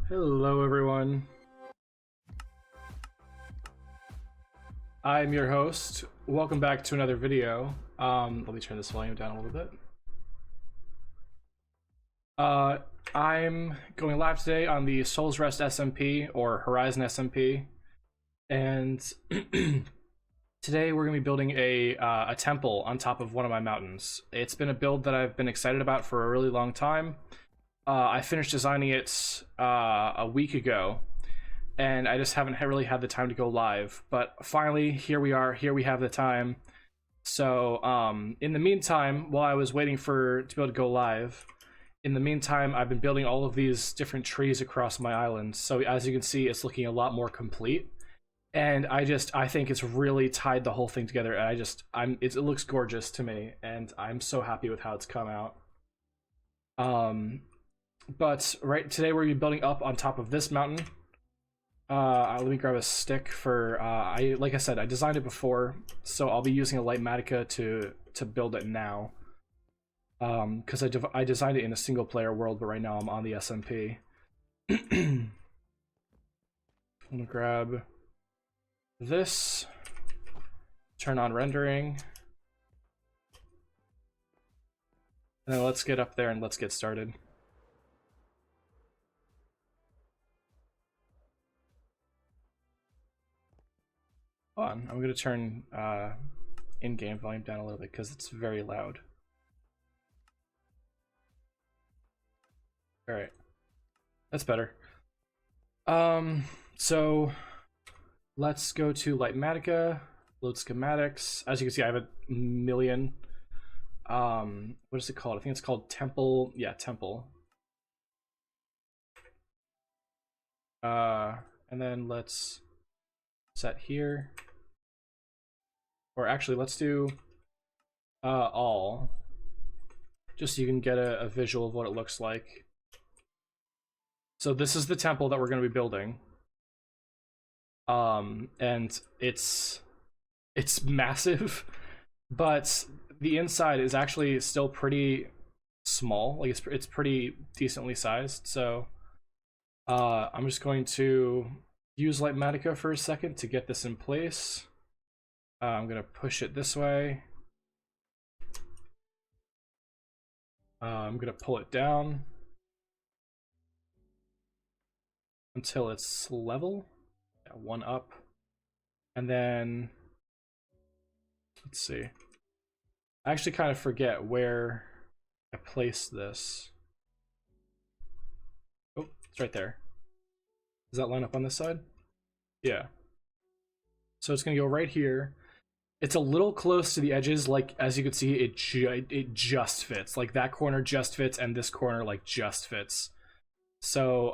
Hello everyone, I'm your host. Welcome back to another video. Let me turn this volume down a little bit. I'm going live today on the Souls Rest SMP, or Horizon SMP, and today we're going to be building a temple on top of one of my mountains. It's been a build that I've been excited about for a really long time. I finished designing it a week ago, and I just haven't really had the time to go live. But finally, here we are. Here we have the time. So in the meantime, while I was waiting to be able to go live, in the meantime, I've been building all of these different trees across my island. So as you can see, it's looking a lot more complete. And I think it's really tied the whole thing together. And it looks gorgeous to me, and I'm so happy with how it's come out. But right today we're gonna be building up on top of this mountain. Let me grab a stick for like I said, I designed it before, so I'll be using a light matica to build it now. Because I designed it in a single player world, but right now I'm on the SMP. I'm gonna grab this, turn on rendering, and then let's get up there and let's get started. Hold on, I'm gonna turn in-game volume down a little bit because it's very loud. All right, that's better. So let's go to Lightmatica, load schematics. As you can see, I have a million. What is it called? I think it's called Temple. Yeah, Temple. And then let's set here. Or actually, let's do all, just so you can get a visual of what it looks like. So this is the temple that we're going to be building. And it's massive, but the inside is actually still pretty small. Like it's pretty decently sized. So I'm just going to use Lightmatica for a second to get this in place. I'm gonna push it this way. I'm gonna pull it down until it's level. Yeah, one up. And then, let's see. I actually kind of forget where I placed this. Oh, it's right there. Does that line up on this side? Yeah. So it's gonna go right here. It's a little close to the edges, like as you can see, it just fits. Like that corner just fits, and this corner like just fits. So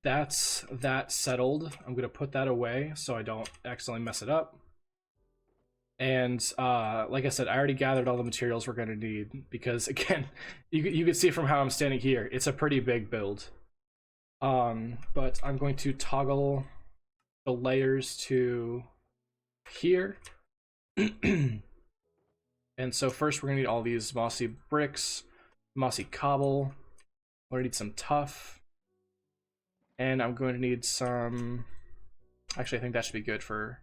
that's that settled. I'm gonna put that away so I don't accidentally mess it up. And like I said, I already gathered all the materials we're gonna need because again, you can see from how I'm standing here, it's a pretty big build. But I'm going to toggle the layers to here. And so first we're gonna need all these mossy bricks, mossy cobble. We're gonna need some tuff, and I'm going to need some, actually I think that should be good for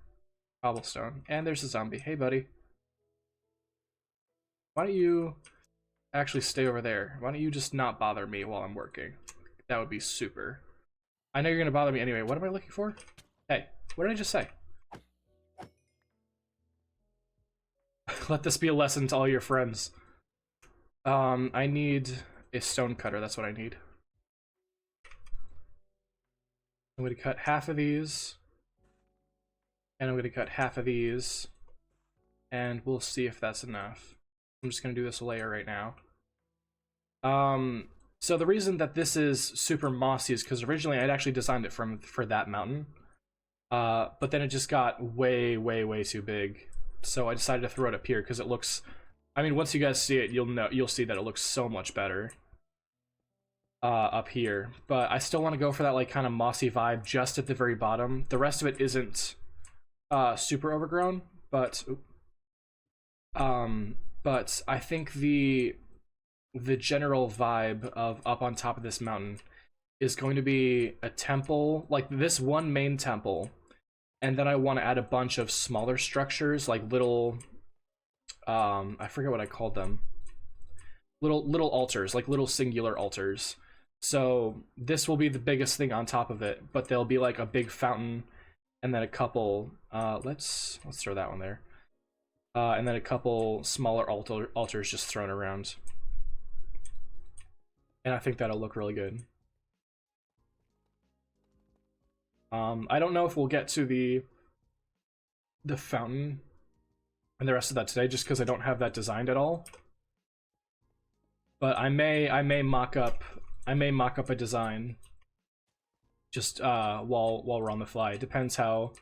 cobblestone. And there's a zombie. Hey buddy, why don't you actually stay over there? Why don't you just not bother me while I'm working? That would be super. I know you're gonna bother me anyway. What am I looking for? Hey, what did I just say? Let this be a lesson to all your friends. I need a stone cutter. That's what I need. I'm going to cut half of these, and I'm going to cut half of these, and we'll see if that's enough. I'm just going to do this layer right now. So the reason that this is super mossy is because originally I'd actually designed it for that mountain, but then it just got way too big. So I decided to throw it up here because it looks, I mean, once you guys see it, you'll see that it looks so much better up here. But I still want to go for that like kind of mossy vibe just at the very bottom. The rest of it isn't super overgrown, but I think the general vibe of up on top of this mountain is going to be a temple, like this one main temple, and then I want to add a bunch of smaller structures, like little, I forget what I called them, little altars, like little singular altars. So this will be the biggest thing on top of it, but there'll be like a big fountain, and then a couple. Let's throw that one there, and then a couple smaller altars just thrown around, and I think that'll look really good. I don't know if we'll get to the fountain and the rest of that today, just because I don't have that designed at all. But I may mock up a design just while we're on the fly. It depends how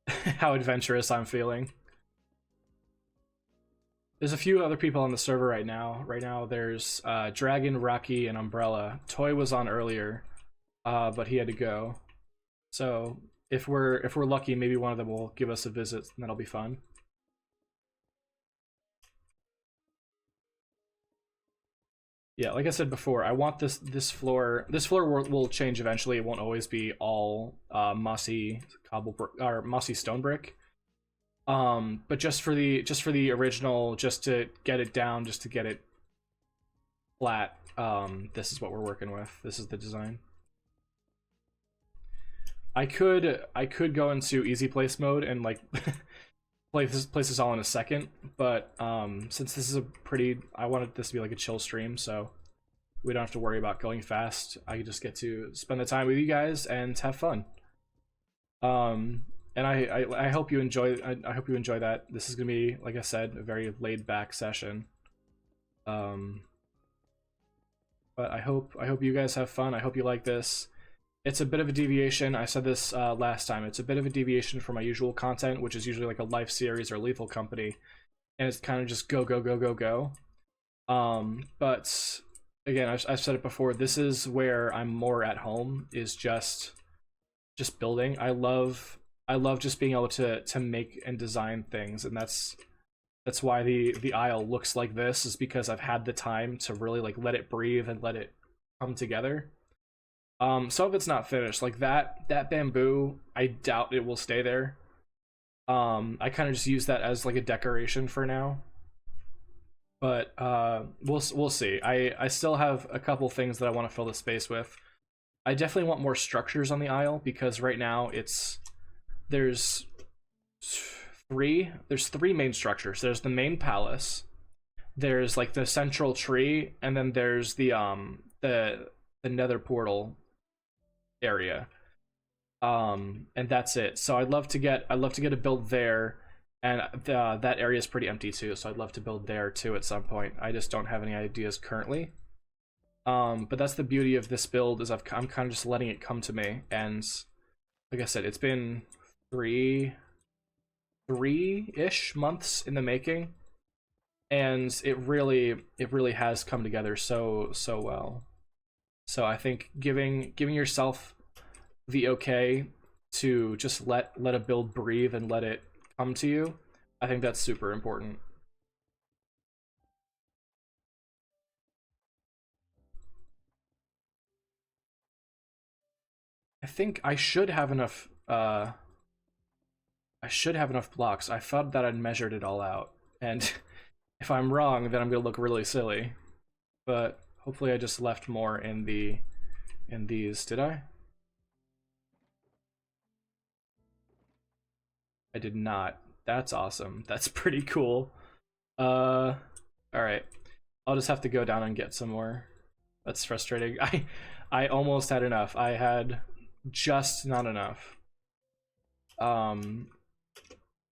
how adventurous I'm feeling. There's a few other people on the server right now. Right now there's Dragon, Rocky, and Umbrella. Toy was on earlier, but he had to go. So if we're lucky, maybe one of them will give us a visit, and that'll be fun. Yeah, like I said before, I want this floor. This floor will change eventually. It won't always be all mossy cobble or mossy stone brick. But just for the original, just to get it down, just to get it flat, this is what we're working with. This is the design. I could go into easy place mode and like place this all in a second, but since this is I wanted this to be like a chill stream, so we don't have to worry about going fast. I just get to spend the time with you guys and have fun. And I hope you enjoy. I hope you enjoy that. This is gonna be, like I said, a very laid back session. But I hope you guys have fun. I hope you like this. It's a bit of a deviation. I said this last time. It's a bit of a deviation from my usual content, which is usually like a life series or Lethal Company, and it's kind of just go go go go go. But again, I've said it before. This is where I'm more at home. Is just building. I love just being able to make and design things, and that's why the aisle looks like this, is because I've had the time to really like let it breathe and let it come together. Some of it's not finished, like that bamboo, I doubt it will stay there. I kind of just use that as like a decoration for now, but we'll see. I still have a couple things that I want to fill the space with. I definitely want more structures on the aisle, because right now there's three main structures. There's the main palace, there's like the central tree, and then there's the nether portal area, and that's it. So I'd love to get a build there, and that area is pretty empty too, so I'd love to build there too at some point. I just don't have any ideas currently. But that's the beauty of this build, is I'm kind of just letting it come to me, and like I said, it's been three-ish months in the making, and it really has come together so well. So I think giving yourself the okay to just let a build breathe and let it come to you, I think that's super important. I think I should have enough blocks. I thought that I'd measured it all out, and if I'm wrong, then I'm gonna look really silly. But hopefully I just left more in these. Did I? I did not. That's awesome. That's pretty cool. All right. I'll just have to go down and get some more. That's frustrating. I almost had enough. I had just not enough.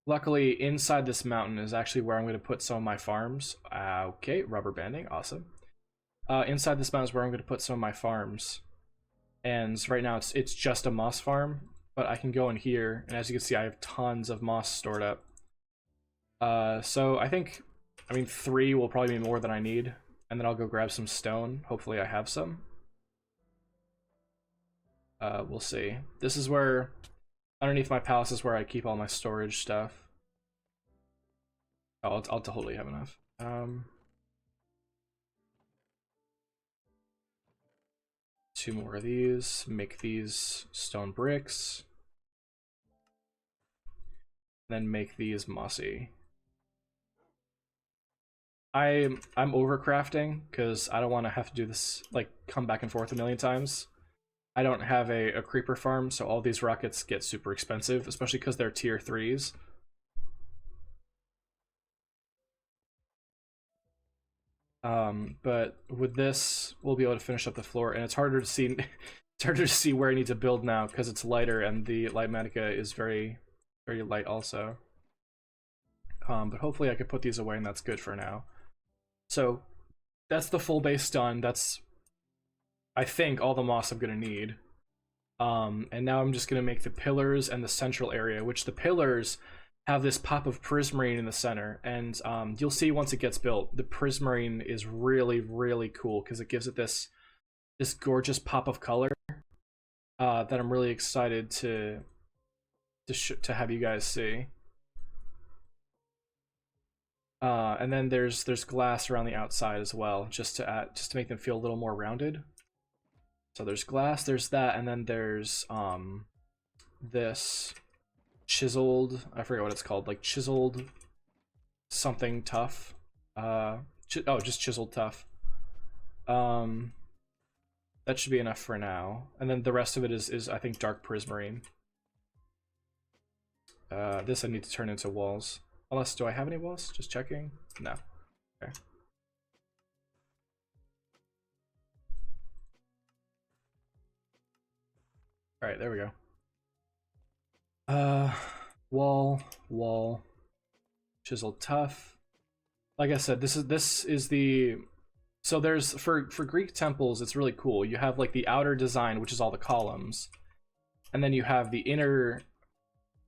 Luckily, inside this mountain is actually where I'm going to put some of my farms. Okay, rubber banding, awesome. Inside this mountain is where I'm going to put some of my farms, and right now it's just a moss farm. But I can go in here, and as you can see, I have tons of moss stored up. So I mean 3 will probably be more than I need, and then I'll go grab some stone. Hopefully I have some. We'll see. This is where, underneath my palace is where I keep all my storage stuff. Oh, I'll totally have enough. 2 2 more of these, make these stone bricks, then make these mossy. I'm overcrafting because I don't want to have to do this, like, come back and forth a million times. I don't have a creeper farm, so all these rockets get super expensive, especially because they're tier 3s. But with this, we'll be able to finish up the floor, and it's harder to see it's harder to see where I need to build now because it's lighter and the light magnetica is very, very light also. But hopefully I can put these away and that's good for now. So that's the full base done. That's, I think, all the moss I'm gonna need. And now I'm just gonna make the pillars and the central area, which the pillars have this pop of prismarine in the center, and you'll see once it gets built, the prismarine is really, really cool because it gives it this gorgeous pop of color that I'm really excited to have you guys see. And then there's glass around the outside as well, just to make them feel a little more rounded. So there's glass, there's that, and then there's this chiseled, I forget what it's called, like chiseled something tough. Just chiseled tough. That should be enough for now. And then the rest of it is I think dark prismarine. This I need to turn into walls. Unless, do I have any walls? Just checking. No. Okay. All right, there we go. Wall, chiseled tough. Like I said, this is the, so there's, for Greek temples, it's really cool. You have like the outer design, which is all the columns, and then you have the inner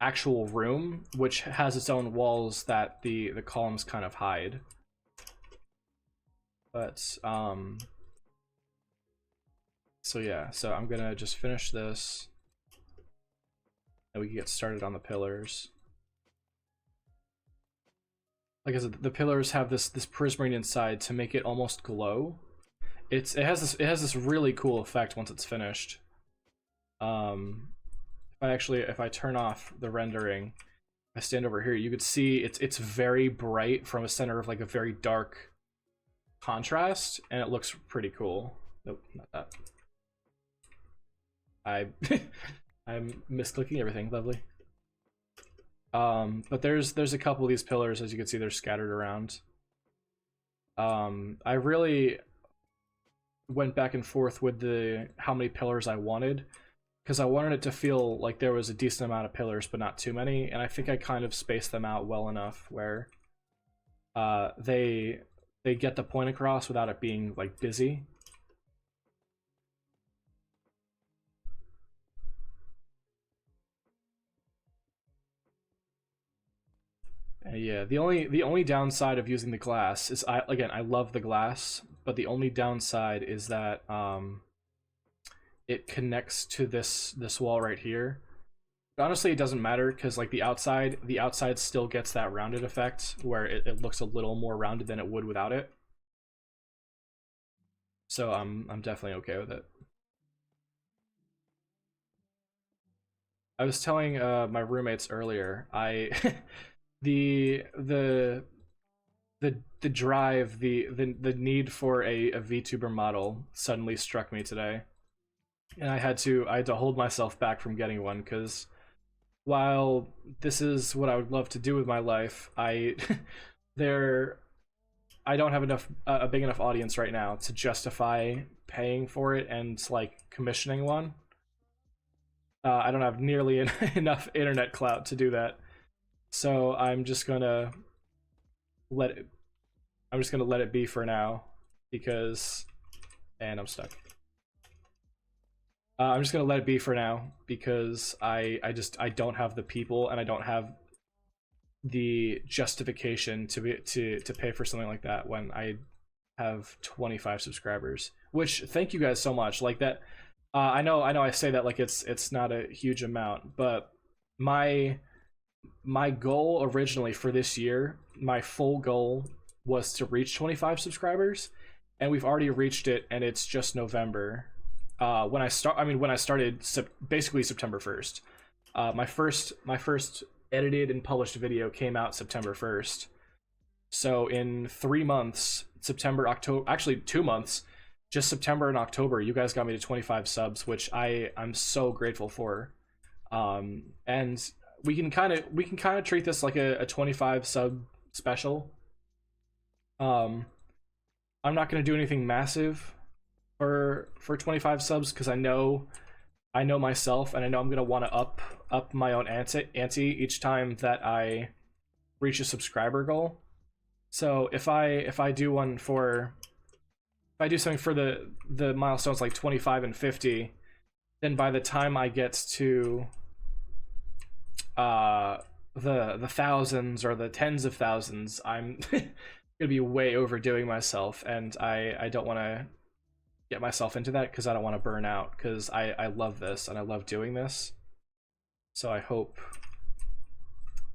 actual room, which has its own walls that the columns kind of hide. But so yeah, so I'm gonna just finish this, and we can get started on the pillars. Like I said, the pillars have this prismarine inside to make it almost glow. It has this really cool effect once it's finished. If I turn off the rendering, I stand over here, you could see it's very bright from a center of like a very dark contrast, and it looks pretty cool. Nope, not that. I'm misclicking everything. Lovely. But there's a couple of these pillars, as you can see, they're scattered around. I really went back and forth with how many pillars I wanted, because I wanted it to feel like there was a decent amount of pillars, but not too many, and I think I kind of spaced them out well enough where they get the point across without it being like busy. Yeah, the only downside of using the glass is I love the glass, but the only downside is that it connects to this wall right here. But honestly, it doesn't matter because like the outside still gets that rounded effect where it looks a little more rounded than it would without it. So I'm definitely okay with it. I was telling my roommates earlier, the drive, the need for a VTuber model suddenly struck me today, and I had to hold myself back from getting one, because while this is what I would love to do with my life, I don't have a big enough audience right now to justify paying for it and like commissioning one. I don't have nearly enough internet clout to do that. So I'm just gonna let it be for now, because, and I'm stuck. I'm just gonna let it be for now because I don't have the people, and I don't have the justification to pay for something like that when I have 25 subscribers. Which, thank you guys so much. Like that, I know I say that like it's not a huge amount, but my goal originally for this year, my full goal was to reach 25 subscribers, and we've already reached it, and it's just November. when I started basically September 1st. My first edited and published video came out September 1st. So in 3 months, September, October, actually 2 months, just September and October, you guys got me to 25 subs, which I'm so grateful for. And we can kind of treat this like a 25 sub special. I'm not gonna do anything massive for 25 subs because I know myself, and I know I'm gonna want to up my own ante each time that I reach a subscriber goal. So if I do one for if I do something for the milestones like 25 and 50, then by the time I get to the thousands or the tens of thousands, I'm gonna be way overdoing myself, and I don't want to get myself into that because I don't want to burn out, because I love this and I love doing this. So I hope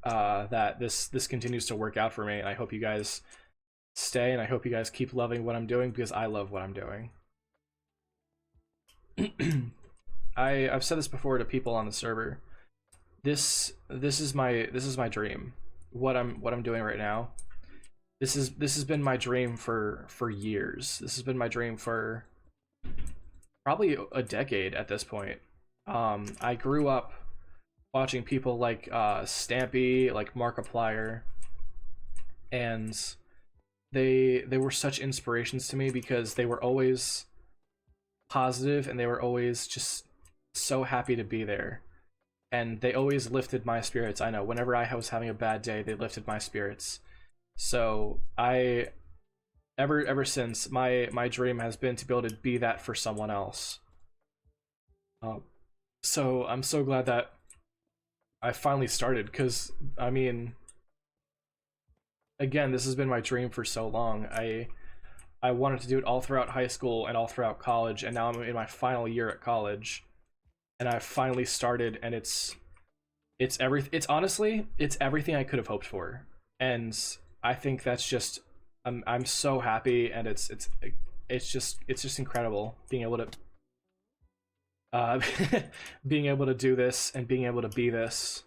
that this continues to work out for me, and I hope you guys stay, and I hope you guys keep loving what I'm doing, because I love what I'm doing. I've said this before to people on the server. This is my dream. What I'm doing right now. This has been my dream for years. This has been my dream for probably a decade at this point. I grew up watching people like Stampy, like Markiplier, and they were such inspirations to me because they were always positive and they were always just so happy to be there, and they always lifted my spirits. I know whenever I was having a bad day, they lifted my spirits. So ever since, my dream has been to be able to be that for someone else. So I'm so glad that I finally started, because I mean, again, this has been my dream for so long. I wanted to do it all throughout high school and all throughout college, and now I'm in my final year at college, and I finally started, and it's honestly, it's everything I could have hoped for, and I think that's just, I'm so happy, and it's just incredible being able to being able to do this and being able to be this,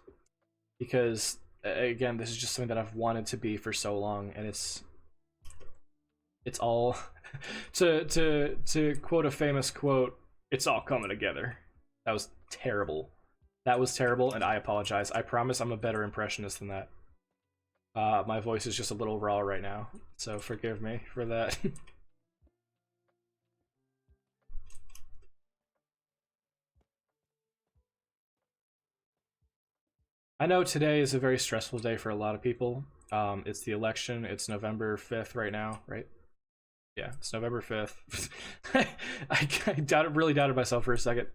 because again, this is just something that I've wanted to be for so long, and it's all to quote a famous quote, it's all coming together. That was terrible. That was terrible, and I apologize. I promise I'm a better impressionist than that. My voice is just a little raw right now, so forgive me for that. I know today is a very stressful day for a lot of people. It's the election. It's November 5th right now, right? Yeah, it's November 5th. I really doubted myself for a second.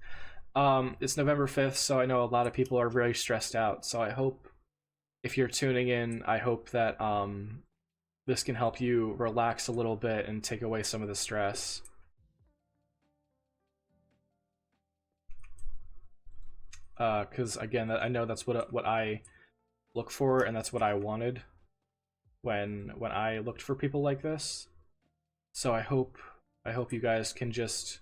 It's November 5th, so I know a lot of people are very stressed out. So I hope, if you're tuning in, I hope that this can help you relax a little bit and take away some of the stress. Because again, I know that's what I look for, and that's what I wanted when I looked for people like this. So I hope you guys can just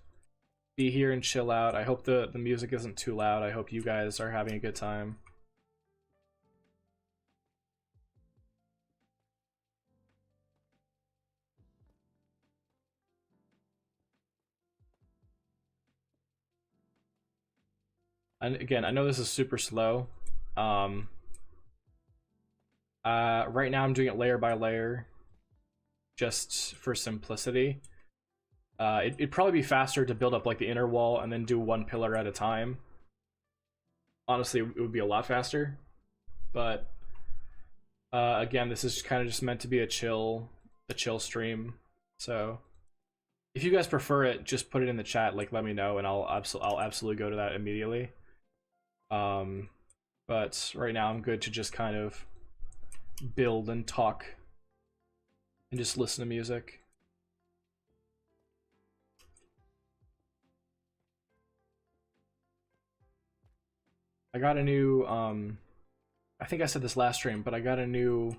be here and chill out. I hope the music isn't too loud. I hope you guys are having a good time. And again, I know this is super slow. Right now I'm doing it layer by layer, just for simplicity. It'd probably be faster to build up like the inner wall and then do one pillar at a time. Honestly, it would be a lot faster. But again, this is kind of just meant to be a chill stream. So if you guys prefer it, just put it in the chat. Like, let me know, and I'll absolutely go to that immediately. But right now I'm good to just kind of build and talk and just listen to music. I got a new I think I said this last stream, but I got a new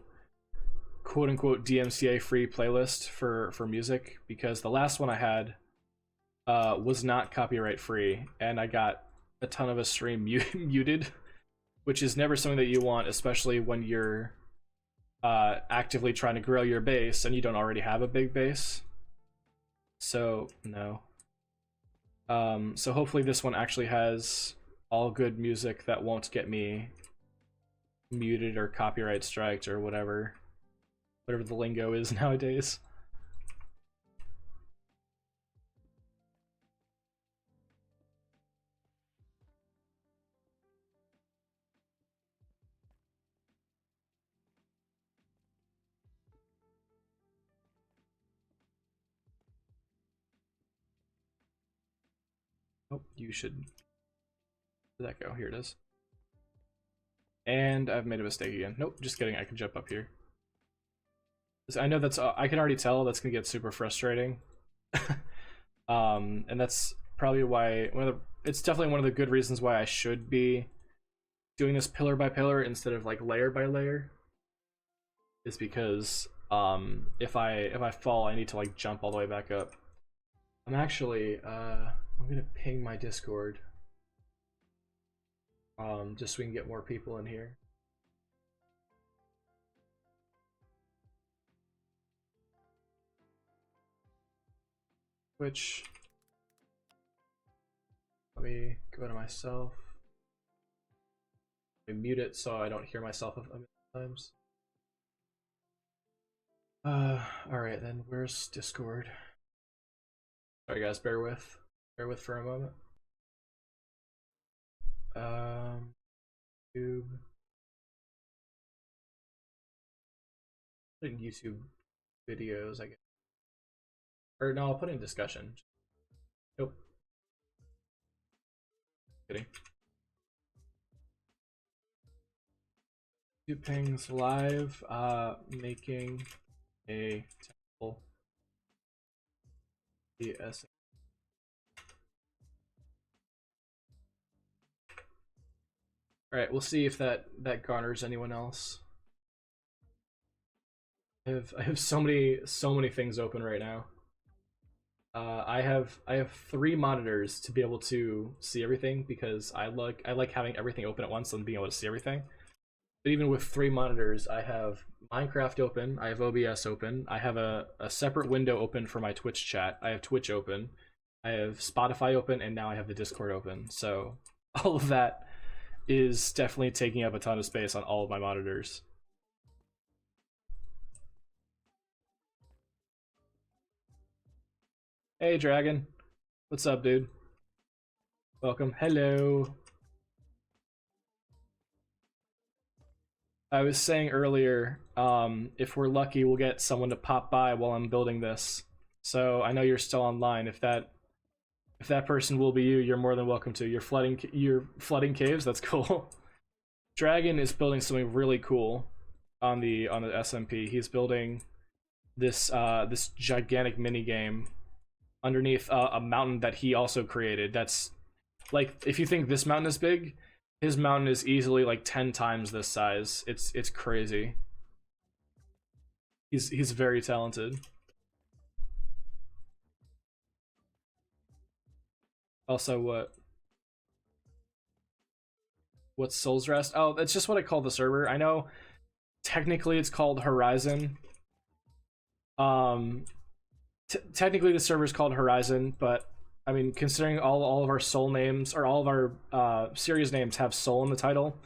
quote-unquote DMCA free playlist for music, because the last one I had was not copyright free, and I got a ton of a stream muted, which is never something that you want, especially when you're actively trying to grow your base and you don't already have a big base. So no. So hopefully this one actually has all good music that won't get me muted or copyright striked or whatever the lingo is nowadays. Oh, you should. Where'd that go? Here it is. And I've made a mistake again. Nope, just kidding. I can jump up here. I know that's. I can already tell that's gonna get super frustrating. And that's probably why it's definitely one of the good reasons why I should be doing this pillar by pillar instead of like layer by layer. Is because if I fall, I need to like jump all the way back up. I'm actually I'm gonna ping my Discord just so we can get more people in here. Which let me go to myself. Let me mute it so I don't hear myself a million times. Alright then, where's Discord? Sorry guys, bear with for a moment. YouTube. Put in YouTube videos, I guess. Or no, I'll put in discussion. Nope. Kidding. YouTube pings live, making a temple. Yes. All right, we'll see if that garners anyone else. I have so many things open right now. I have 3 monitors to be able to see everything because I like having everything open at once and being able to see everything. But even with 3 monitors, I have Minecraft open, I have OBS open, I have a separate window open for my Twitch chat, I have Twitch open, I have Spotify open, and now I have the Discord open. So all of that is definitely taking up a ton of space on all of my monitors. Hey Dragon, what's up, dude? Welcome. Hello. I was saying earlier, if we're lucky, we'll get someone to pop by while I'm building this. So I know you're still online. If that person will be you, you're more than welcome to. You're flooding caves. That's cool. Dragon is building something really cool on the SMP. He's building this this gigantic mini game underneath a mountain that he also created. That's like, if you think this mountain is big, his mountain is easily like 10 times this size. It's crazy. He's very talented. Also, what's Soul's Rest? Oh, that's just what I call the server. I know technically it's called Horizon. Technically the server is called Horizon, but I mean, considering all of our soul names, or all of our series names have soul in the title,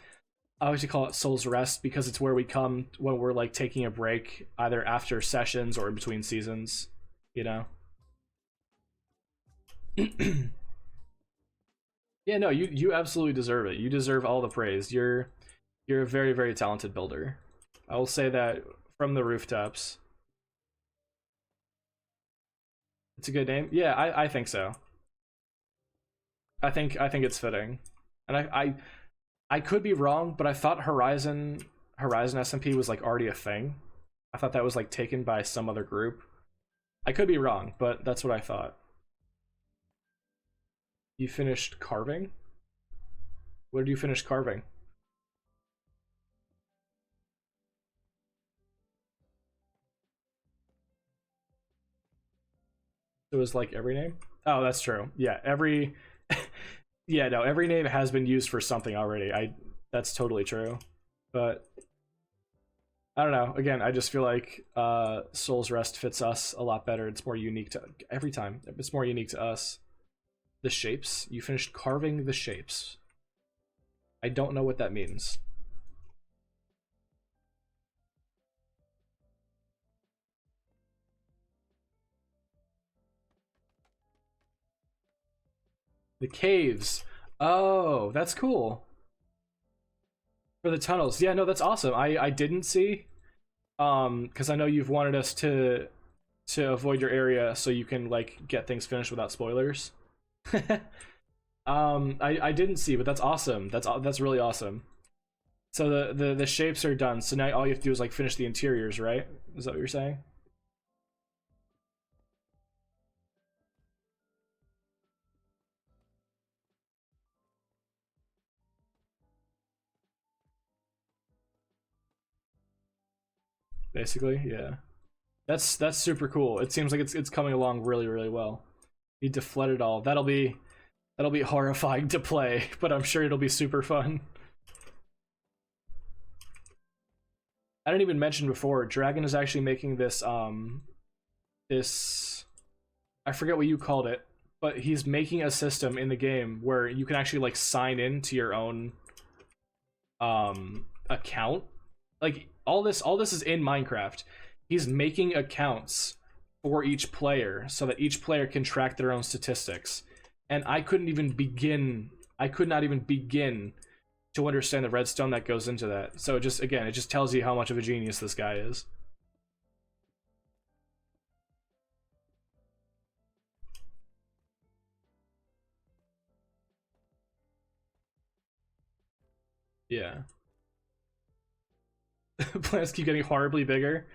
I always call it Soul's Rest because it's where we come when we're like taking a break, either after sessions or in between seasons, you know? Yeah, no, you absolutely deserve it. You deserve all the praise. You're a very, very talented builder. I will say that from the rooftops. It's a good name. Yeah, I think so. I think it's fitting. And I could be wrong, but I thought Horizon SMP was like already a thing. I thought that was like taken by some other group. I could be wrong, but that's what I thought. You finished carving? What did you finish carving? It was like every name? Oh, that's true. Yeah, every yeah, no, every name has been used for something already. That's totally true. But I don't know. Again, I just feel like Soul's Rest fits us a lot better. It's more unique to every time. It's more unique to us. The shapes. You finished carving the shapes. I don't know what that means. The caves. Oh, that's cool. For the tunnels. Yeah, no, that's awesome. I didn't see. Because I know you've wanted us to avoid your area so you can like get things finished without spoilers. I didn't see, but that's awesome. That's really awesome. So the shapes are done. So now all you have to do is like finish the interiors, right? Is that what you're saying? Basically, yeah. That's super cool. It seems like it's coming along really well. Need to flood it all. That'll be horrifying to play, but I'm sure it'll be super fun. I didn't even mention before, Dragon is actually making this this I forget what you called it, but he's making a system in the game where you can actually like sign in to your own account. Like all this is in Minecraft. He's making accounts for each player so that each player can track their own statistics. And I could not even begin to understand the redstone that goes into that. So it just tells you how much of a genius this guy is. Yeah. Plants keep getting horribly bigger.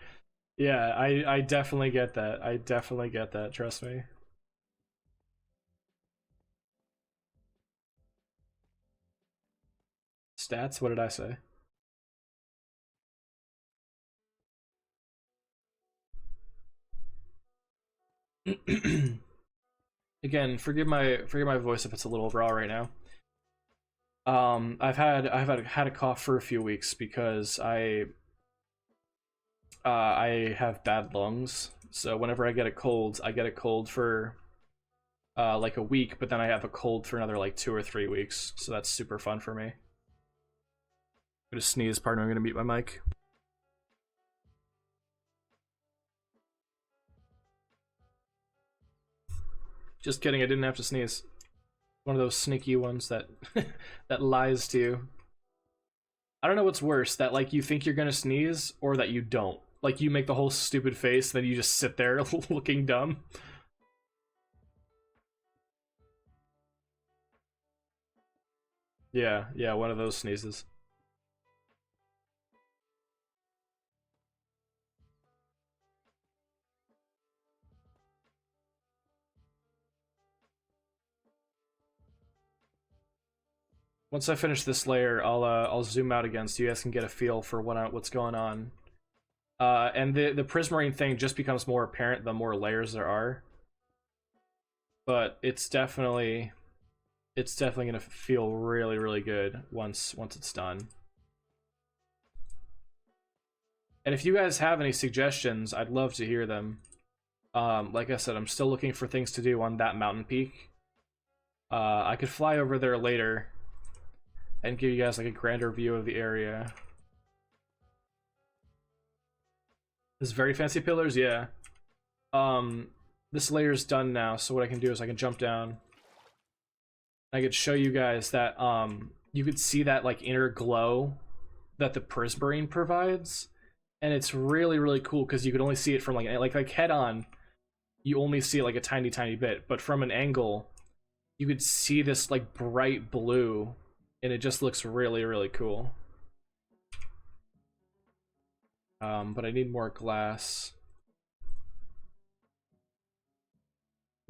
Yeah, I definitely get that. I definitely get that, trust me. Stats, what did I say? Again, forgive my voice if it's a little raw right now. I've had a cough for a few weeks because I have bad lungs. So whenever I get a cold for like a week, but then I have a cold for another like 2 or 3 weeks. So that's super fun for me. I'm gonna sneeze, pardon me, I'm gonna mute my mic. Just kidding, I didn't have to sneeze. One of those sneaky ones that that lies to you. I don't know what's worse, that like you think you're gonna sneeze or that you don't. Like you make the whole stupid face, then you just sit there looking dumb. Yeah, yeah, one of those sneezes. Once I finish this layer, I'll zoom out again so you guys can get a feel for what's going on. And the prismarine thing just becomes more apparent the more layers there are. But it's definitely gonna feel really good once it's done. And if you guys have any suggestions, I'd love to hear them. Like I said, I'm still looking for things to do on that mountain peak. I could fly over there later and give you guys like a grander view of the area. This very fancy pillars, yeah. This layer's done now, so what I can do is I can jump down. I could show you guys that you could see that like inner glow that the prismarine provides, and it's really cool because you could only see it from like head on. You only see it like a tiny bit, but from an angle, you could see this like bright blue, and it just looks really cool. But I need more glass.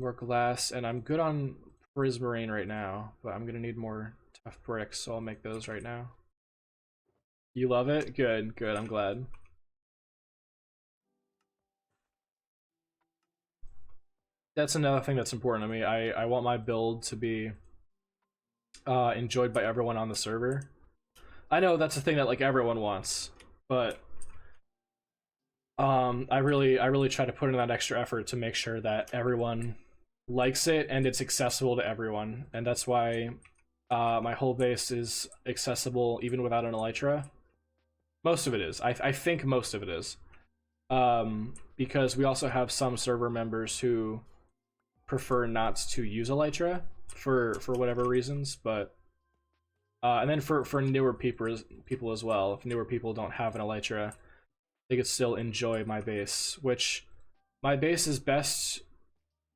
More glass, and I'm good on prismarine right now, but I'm gonna need more tough bricks, so I'll make those right now. You love it? Good, I'm glad. That's another thing that's important to me. I want my build to be enjoyed by everyone on the server. I know that's a thing that like everyone wants, but I really try to put in that extra effort to make sure that everyone likes it and it's accessible to everyone, and that's why my whole base is accessible even without an elytra. Most of it is. I think most of it is. Because we also have some server members who prefer not to use elytra for whatever reasons, but and then for newer people as well, if newer people don't have an elytra, they could still enjoy my base, which my base is best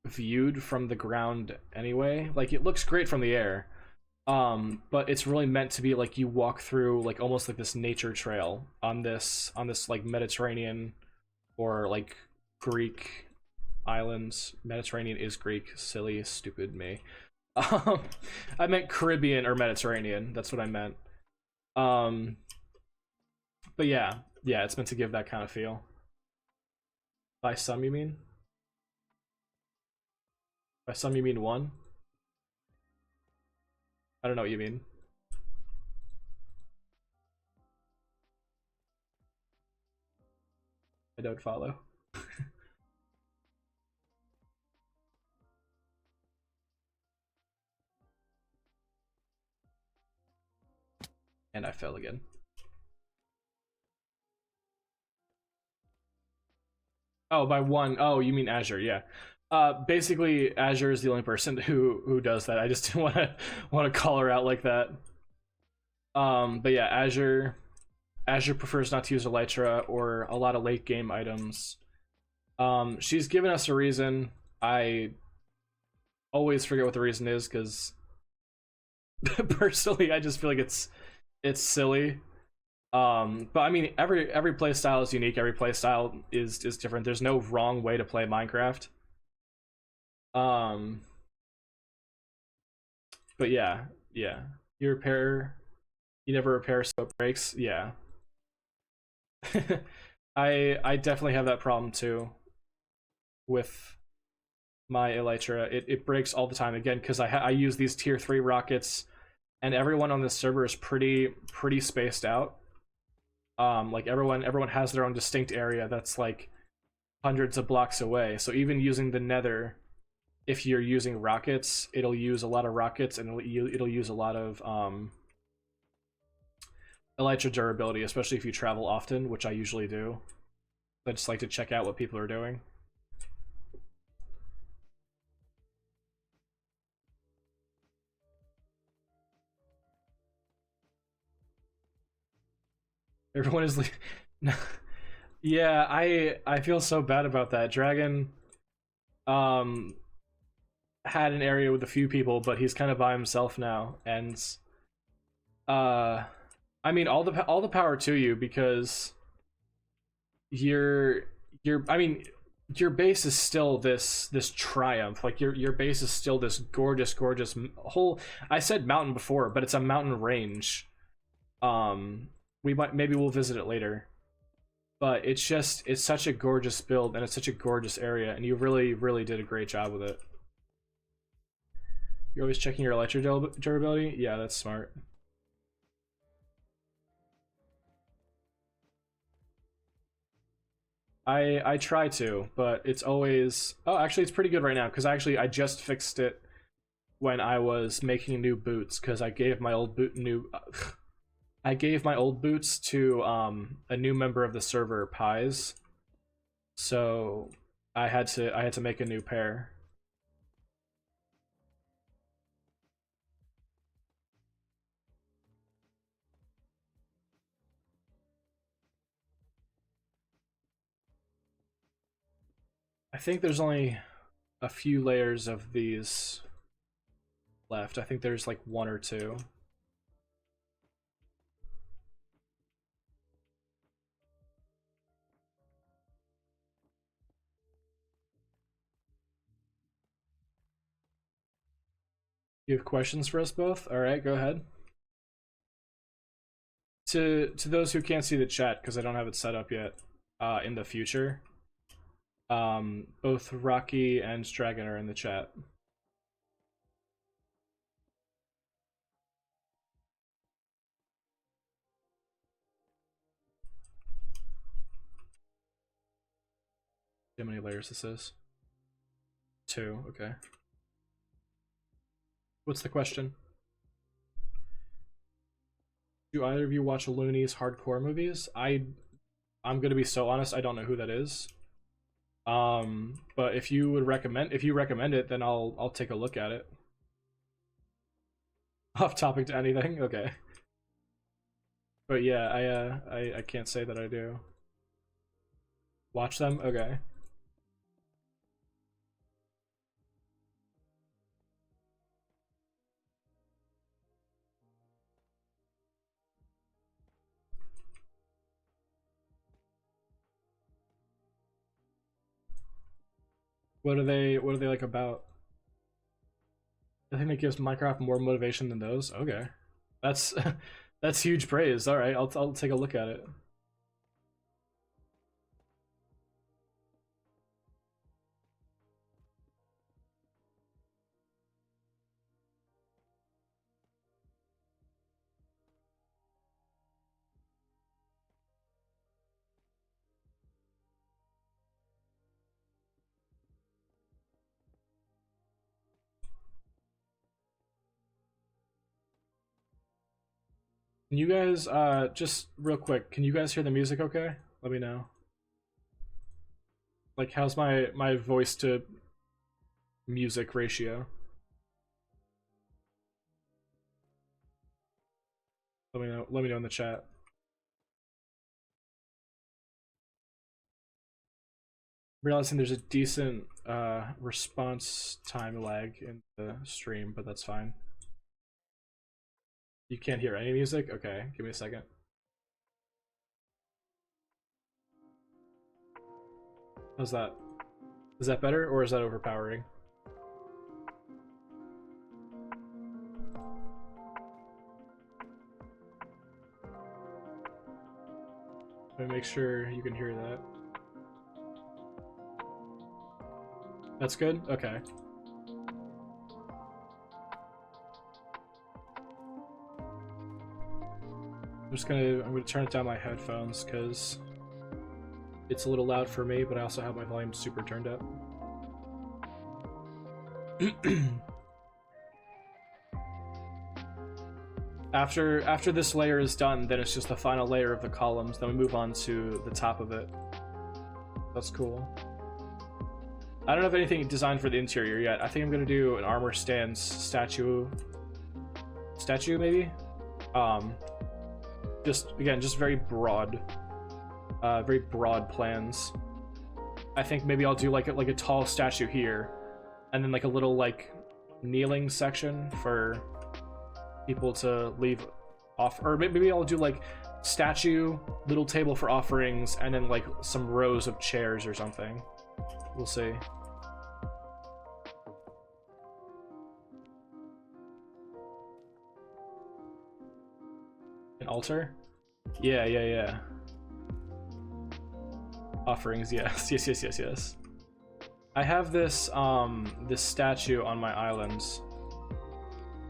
viewed from the ground anyway. Like, it looks great from the air, but it's really meant to be like you walk through like almost like this nature trail on this like Mediterranean or like Greek islands. Mediterranean is Greek, silly stupid me. I meant Caribbean or Mediterranean, that's what I meant. But yeah, it's meant to give that kind of feel. By some you mean? By some you mean one? I don't know what you mean. I don't follow. And I fell again. Oh, by one. Oh, you mean Azure? Yeah. Basically, Azure is the only person who does that. I just didn't want to call her out like that. But yeah, Azure prefers not to use Elytra or a lot of late game items. She's given us a reason. I always forget what the reason is because personally, I just feel like it's silly. But I mean, every play style is unique. Every play style is different. There's no wrong way to play Minecraft. But yeah. You never repair so it breaks. Yeah. I definitely have that problem too with my Elytra. It breaks all the time again because I use these tier 3 rockets, and everyone on this server is pretty spaced out. Like everyone has their own distinct area that's like hundreds of blocks away. So even using the Nether, if you're using rockets, it'll use a lot of rockets, and it'll use a lot of Elytra durability, especially if you travel often, which I usually do. I just like to check out what people are doing. Everyone is like, yeah, I feel so bad about that. Dragon had an area with a few people, but he's kind of by himself now, and I mean, all the power to you, because your I mean, your base is still this triumph. Like your base is still this gorgeous whole, I said mountain before, but it's a mountain range. Maybe we'll visit it later, but it's such a gorgeous build, and it's such a gorgeous area, and you really did a great job with it. You're always checking your Elytra durability? Yeah, that's smart. I try to, but it's always... Oh, actually, it's pretty good right now, because I just fixed it when I was making new boots, because I gave my old I gave my old boots to a new member of the server, Pies, so I had to make a new pair. I think there's only a few layers of these left. I think there's like one or two. You have questions for us both? All right, go ahead. To those who can't see the chat because I don't have it set up yet, in the future, Both Rocky and Dragon are in the chat. How many layers this is? 2, okay. What's the question? Do either of you watch Looney's hardcore movies? I'm gonna be so honest, I don't know who that is. But if you recommend it, then I'll take a look at it. Off topic to anything? Okay. But yeah, I can't say that I do. Watch them? Okay. What are they like about? I think that gives Minecraft more motivation than those. Okay. That's that's huge praise. All right, I'll take a look at it. Can you guys just real quick, can you guys hear the music okay? Let me know. Like how's my voice to music ratio? Let me know in the chat. Realizing there's a decent response time lag in the stream, but that's fine. You can't hear any music? Okay, give me a second. How's that? Is that better, or is that overpowering? Let me make sure you can hear that. That's good? Okay. I'm gonna turn it down my headphones because it's a little loud for me, but I also have my volume super turned up. After this layer is done, then it's just the final layer of the columns, then we move on to the top of it. That's cool. I don't have anything designed for the interior yet. I think I'm gonna do an armor stance statue maybe? Just very broad plans. I think maybe I'll do like a tall statue here, and then like a little like kneeling section for people to leave off, or maybe I'll do like statue, little table for offerings, and then like some rows of chairs or something. We'll see. An altar? Yeah. Offerings, yes. Yes. I have this this statue on my islands.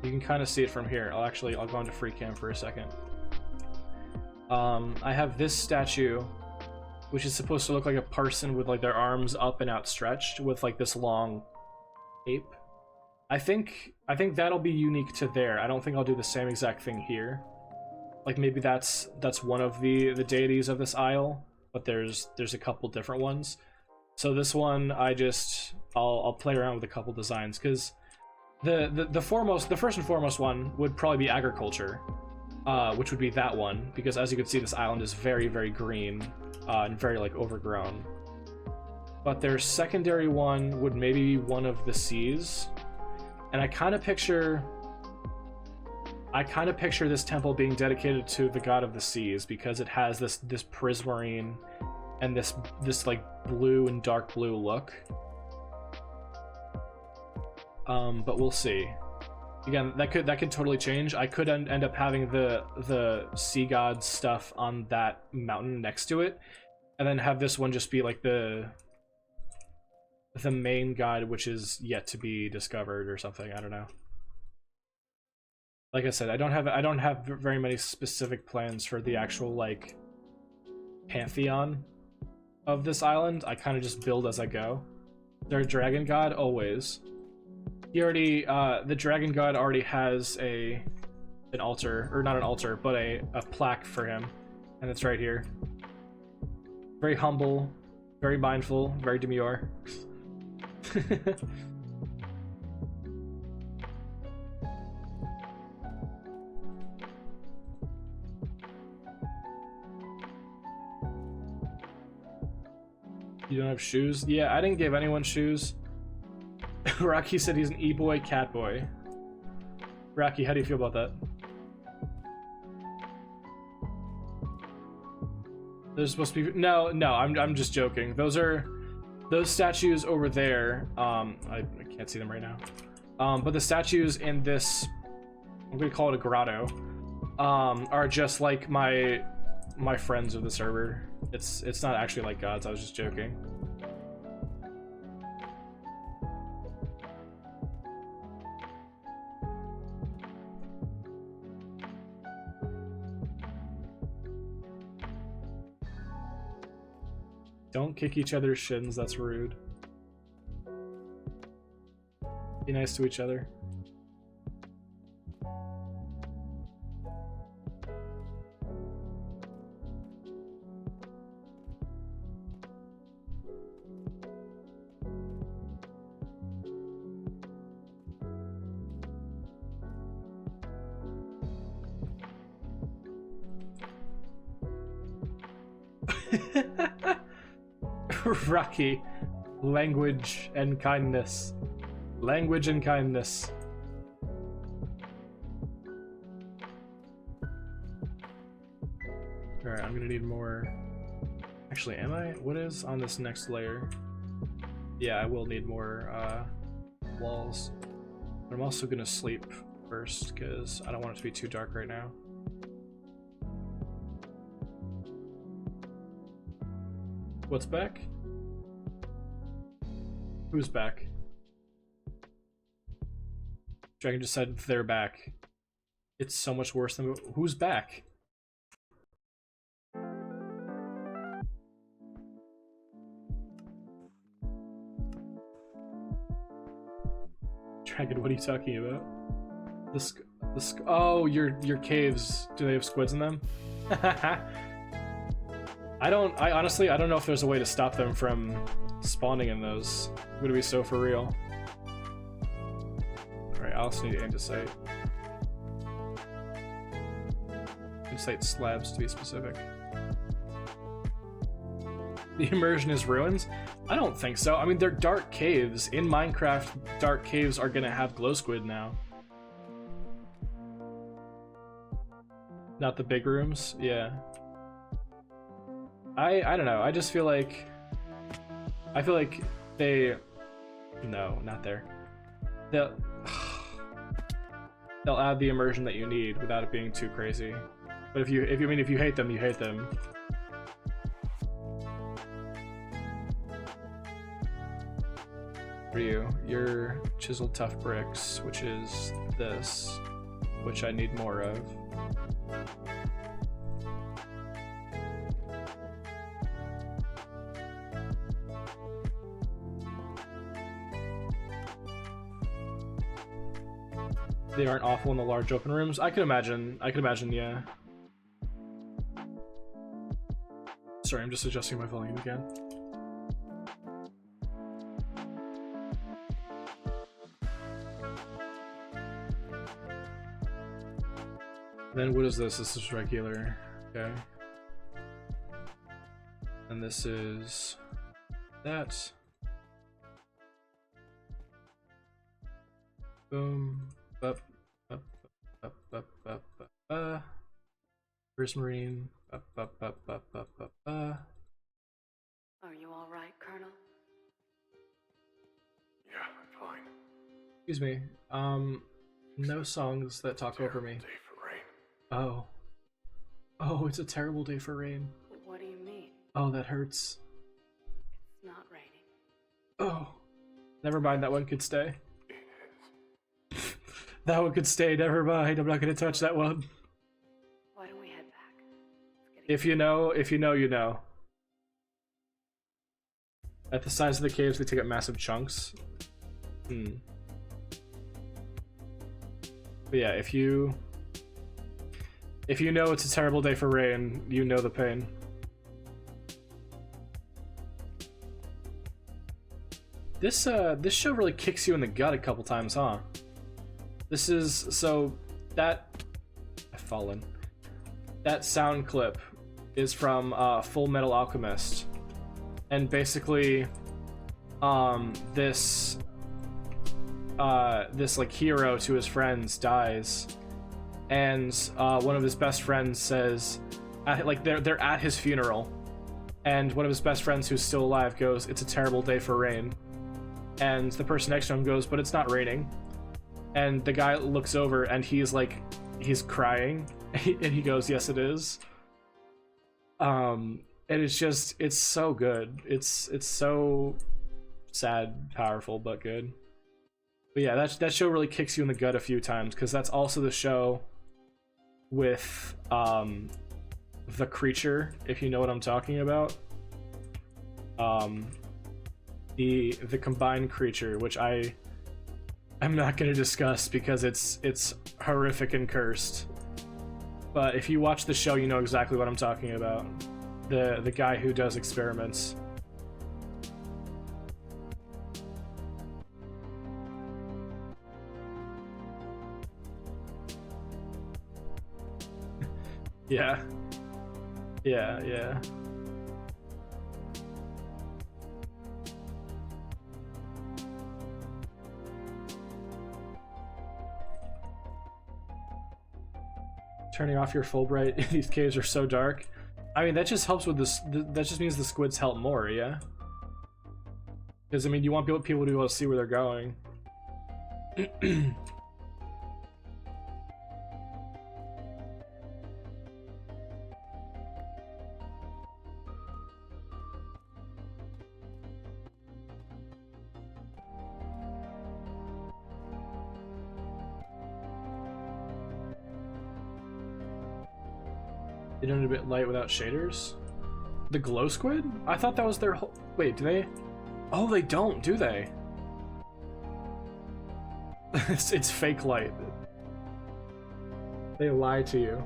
You can kind of see it from here. I'll go into free cam for a second. I have this statue, which is supposed to look like a person with like their arms up and outstretched with like this long cape. I think that'll be unique to there. I don't think I'll do the same exact thing here. Like maybe that's one of the deities of this isle, but there's a couple different ones. So this one I'll play around with a couple designs, because the first and foremost one would probably be agriculture, which would be that one, because as you can see, this island is very, very green and very like overgrown. But their secondary one would maybe be one of the seas, and I kind of picture this temple being dedicated to the god of the seas, because it has this prismarine and this like blue and dark blue look. But we'll see. Again, that could totally change. I could end up having the sea god stuff on that mountain next to it, and then have this one just be like the the main god, which is yet to be discovered or something. I don't know. Like I said, I don't have very many specific plans for the actual like pantheon of this island. I kind of just build as I go. Their dragon god always. He already the dragon god already has an altar, or not an altar, but a plaque for him, and it's right here. Very humble, very mindful, very demure. You don't have shoes? Yeah, I didn't give anyone shoes. Rocky said he's an e-boy, cat boy. Rocky, how do you feel about that? There's supposed to be no. I'm just joking. Those statues over there. I can't see them right now. But the statues in this, I'm gonna call it a grotto, are just like my friends of the server. It's not actually like gods. I was just joking. Don't kick each other's shins, that's rude. Be nice to each other. Rocky, language and kindness. Language and kindness. Alright, I'm gonna need more. Actually, am I? What is on this next layer? Yeah, I will need more walls. But I'm also gonna sleep first because I don't want it to be too dark right now. What's back? Who's back? Dragon just said they're back. It's so much worse than who's back? Dragon, what are you talking about? Oh, your caves. Do they have squids in them? I honestly, I don't know if there's a way to stop them from spawning in those. I'm gonna be so for real. Alright, I also need andesite. Andesite slabs, to be specific. The immersion is ruins? I don't think so. I mean, they're dark caves. In Minecraft, dark caves are gonna have glow squid now. Not the big rooms? Yeah. I don't know. I just feel like... I feel like they... No, not there. They'll add the immersion that you need without it being too crazy. But if you hate them, you hate them. For you, your chiseled tough bricks, which is this, which I need more of. They aren't awful in the large open rooms. I can imagine, yeah. Sorry, I'm just adjusting my volume again. Then what is this? This is regular, okay. And this is that. Boom. Up, up, up, up, up, up, First Marine. Up, up, up, up, up, up, Are you all right, Colonel? Yeah, I'm fine. Excuse me. No songs that talk over me. Day for rain. Oh. Oh, it's a terrible day for rain. What do you mean? Oh, that hurts. It's not raining. Oh. Never mind, that one could stay. That one could stay, never mind. I'm not gonna touch that one. Why don't we head back? If you know, you know. At the size of the caves, they take up massive chunks. But yeah, if you know it's a terrible day for rain, you know the pain. This show really kicks you in the gut a couple times, huh? This is so that I've fallen. That sound clip is from Full Metal Alchemist, and basically, this like hero to his friends dies, and one of his best friends says, like they're at his funeral, and one of his best friends who's still alive goes, "It's a terrible day for rain," and the person next to him goes, "But it's not raining." And the guy looks over and he's crying, and he goes, "Yes, it is." And it's so good. It's so sad, powerful, but good. But yeah, that show really kicks you in the gut a few times, because that's also the show with the creature, if you know what I'm talking about. The combined creature, which I'm not going to discuss because it's horrific and cursed. But if you watch the show, you know exactly what I'm talking about. The guy who does experiments. Yeah. Yeah. Turning off your Fulbright. These caves are so dark. I mean, that just helps with this. That just means the squids help more, yeah? Because, I mean, you want people to be able to see where they're going. They done it a bit light without shaders. The glow squid? I thought that was their whole. Wait, do they? Oh, they don't, do they? it's fake light. They lie to you.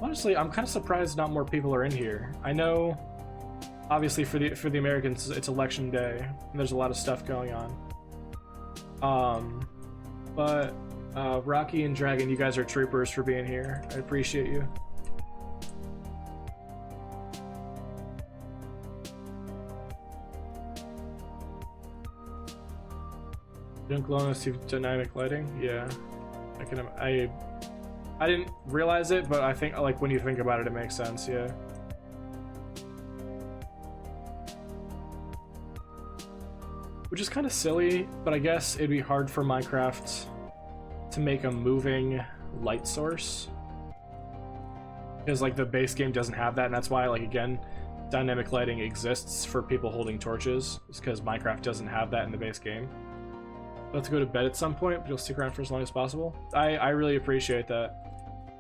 Honestly, I'm kind of surprised not more people are in here. I know, obviously, for the Americans, it's election day, and there's a lot of stuff going on. But Rocky and Dragon, you guys are troopers for being here. I appreciate you. Don't glow unless you have dynamic lighting. Yeah, I didn't realize it, but I think, like, when you think about it, it makes sense. Yeah. Which is kind of silly, but I guess it'd be hard for Minecraft to make a moving light source, because like the base game doesn't have that, and that's why, like, again, dynamic lighting exists for people holding torches. It's because Minecraft doesn't have that in the base game. I'll have to go to bed at some point, but you'll stick around for as long as possible. I really appreciate that.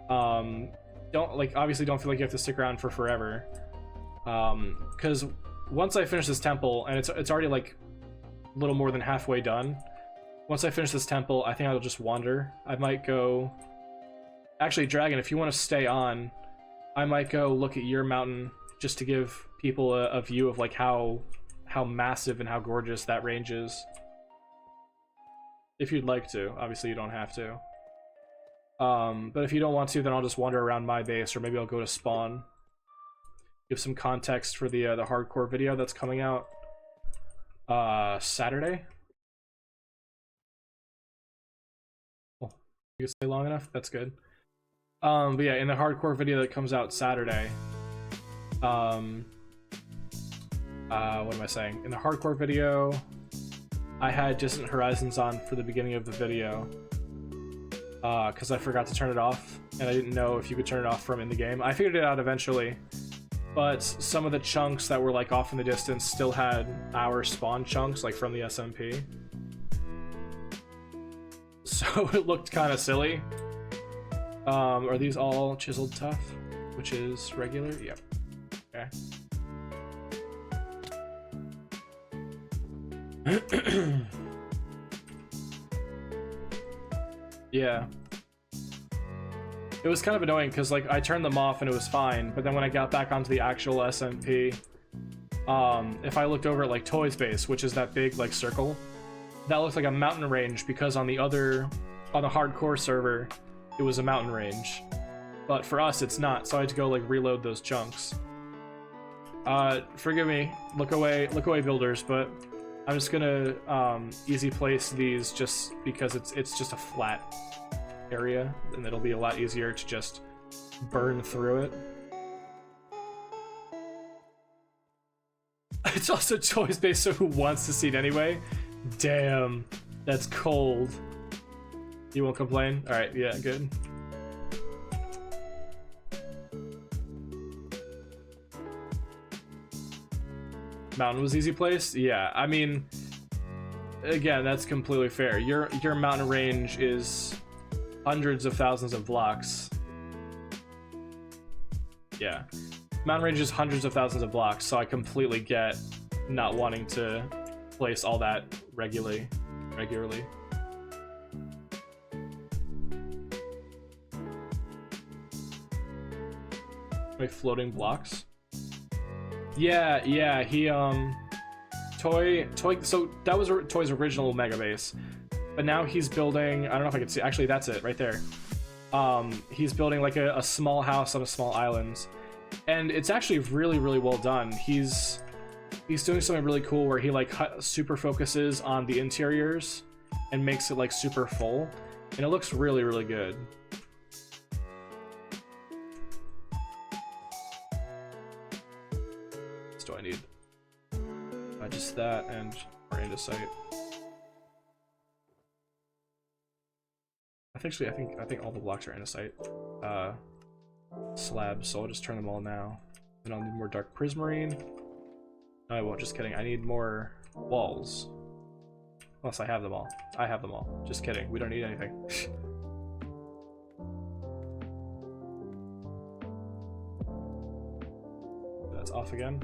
Obviously don't feel like you have to stick around for forever, because once I finish this temple, and it's already like a little more than halfway done. Once I finish this temple, I think I'll just wander. I might go... Actually, Dragon, if you want to stay on, I might go look at your mountain just to give people a view of like how massive and how gorgeous that range is. If you'd like to. Obviously, you don't have to. But if you don't want to, then I'll just wander around my base, or maybe I'll go to spawn. Give some context for the hardcore video that's coming out Saturday. Oh, you stay long enough? That's good. But yeah, in the hardcore video that comes out Saturday, what am I saying? In the hardcore video, I had Distant Horizons on for the beginning of the video, because I forgot to turn it off, and I didn't know if you could turn it off from in the game. I figured it out eventually, but some of the chunks that were like off in the distance still had our spawn chunks, like from the SMP. So it looked kind of silly. Are these all chiseled tough? Which is regular? Yep. Okay. Yeah. It was kind of annoying because like I turned them off and it was fine, but then when I got back onto the actual SMP, if I looked over at like Toys Base, which is that big like circle, that looks like a mountain range because on the hardcore server, it was a mountain range. But for us, it's not, so I had to go like reload those chunks. Forgive me, look away builders, but I'm just gonna easy place these just because it's just a flat area, and it'll be a lot easier to just burn through it. It's also Toys Based, so who wants to see it anyway? Damn, that's cold. You won't complain? Alright, yeah, good. Mountain was easy place? Yeah, I mean, again, that's completely fair. Your mountain range is hundreds of thousands of blocks. Yeah. Mountain range is hundreds of thousands of blocks, so I completely get not wanting to place all that regularly. Like floating blocks? Yeah, he Toy, so that was Toy's original mega base. But now he's building, I don't know if I can see, actually that's it right there. He's building like a small house on a small island. And it's actually really, really well done. He's doing something really cool where he like super focuses on the interiors and makes it like super full. And it looks really, really good. What do I need? Just that and our andesite. I think all the blocks are andesite slabs, so I'll just turn them all now. And I'll need more dark prismarine. No, I won't. Just kidding. I need more walls. Plus, I have them all. Just kidding. We don't need anything. That's off again.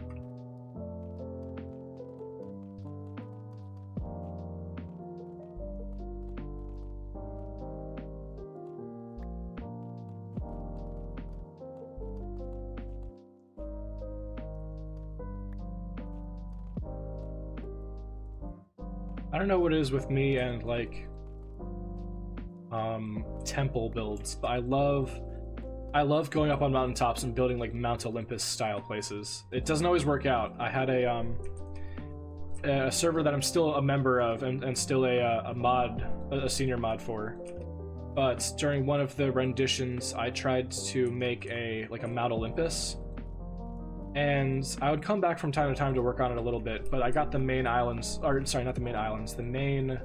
I don't know what it is with me and like temple builds, but I love going up on mountaintops and building like Mount Olympus style places. It doesn't always work out. I had a server that I'm still a member of and still a senior mod for. But during one of the renditions, I tried to make a Mount Olympus. And I would come back from time to time to work on it a little bit, but I got the main islands, or sorry, not the main islands, the main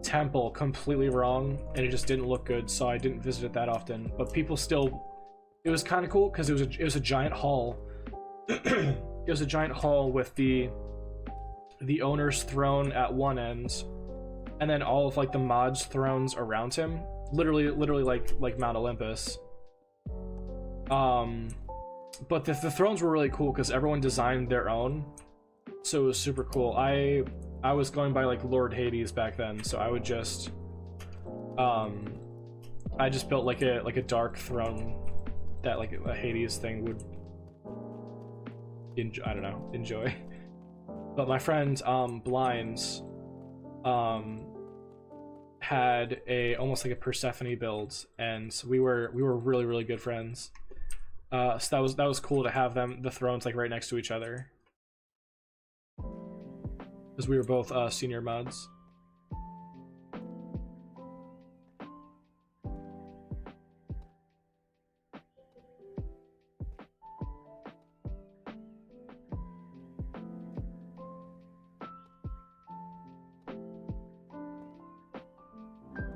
temple completely wrong, and it just didn't look good, so I didn't visit it that often. But people still, it was kind of cool because it was a giant hall. It was a giant hall with the owner's throne at one end, and then all of like the mods' thrones around him, literally like Mount Olympus. But the thrones were really cool because everyone designed their own, so it was super cool. I was going by like Lord Hades back then, so I would just I just built like a dark throne that like a Hades thing would enjoy. But my friend Blinds had almost like a Persephone build, and we were really, really good friends. So that was cool to have the thrones like right next to each other, because we were both senior mods.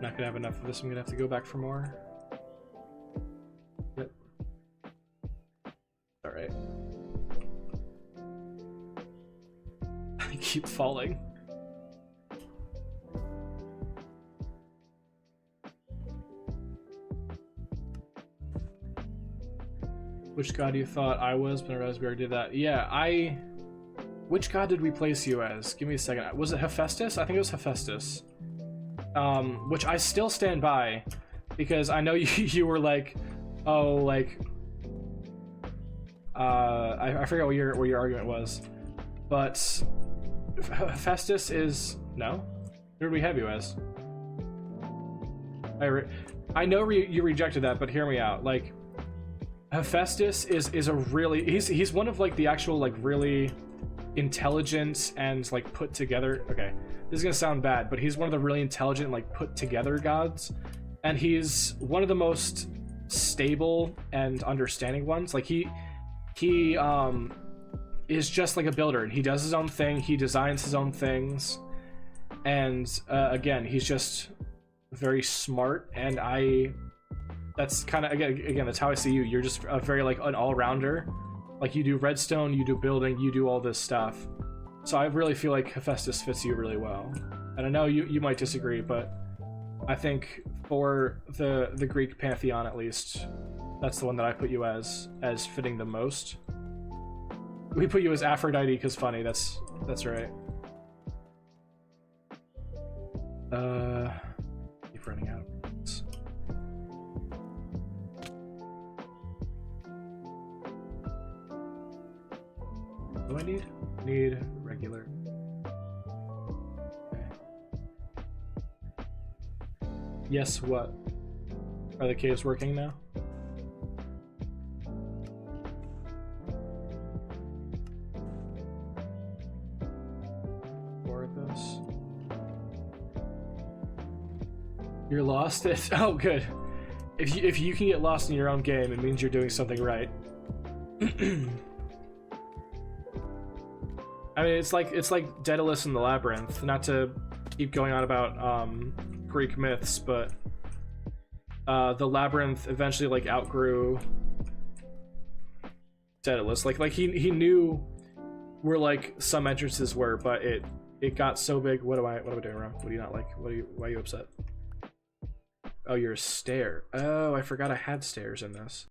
Not gonna have enough of this. I'm gonna have to go back for more. Yep. All right. I keep falling. Which god you thought I was when Raspberry did that? Yeah, Which god did we place you as? Give me a second. Was it Hephaestus? I think it was Hephaestus. Which I still stand by, because I know you were like, oh, like, I forgot what your argument was, but Hephaestus is no. Who did we have you as? I know you rejected that, but hear me out. Like, Hephaestus is a really he's one of like the actual like really intelligent and like put together. Okay, this is gonna sound bad, but he's one of the really intelligent, like put together gods, and he's one of the most stable and understanding ones. Like he is just like a builder, and he does his own thing. He designs his own things, and again, he's just very smart. And that's kind of again that's how I see you. You're just a very like an all-rounder. Like you do redstone, you do building, you do all this stuff. So I really feel like Hephaestus fits you really well. And I know you might disagree, but I think for the Greek pantheon at least, that's the one that I put you as fitting the most. We put you as Aphrodite because funny. That's right. Keep running out of points. What do I need? Need regular. Okay. Yes, what? Are the caves working now? Porthos. You're lost? Oh, good. If you can get lost in your own game, it means you're doing something right. I mean, it's like Daedalus in the Labyrinth. Not to keep going on about Greek myths, but the Labyrinth eventually like outgrew Daedalus. Like he knew where like some entrances were, but it got so big. What am I doing wrong? What do you not like? Why are you upset? Oh, you're a stair. Oh, I forgot I had stairs in this.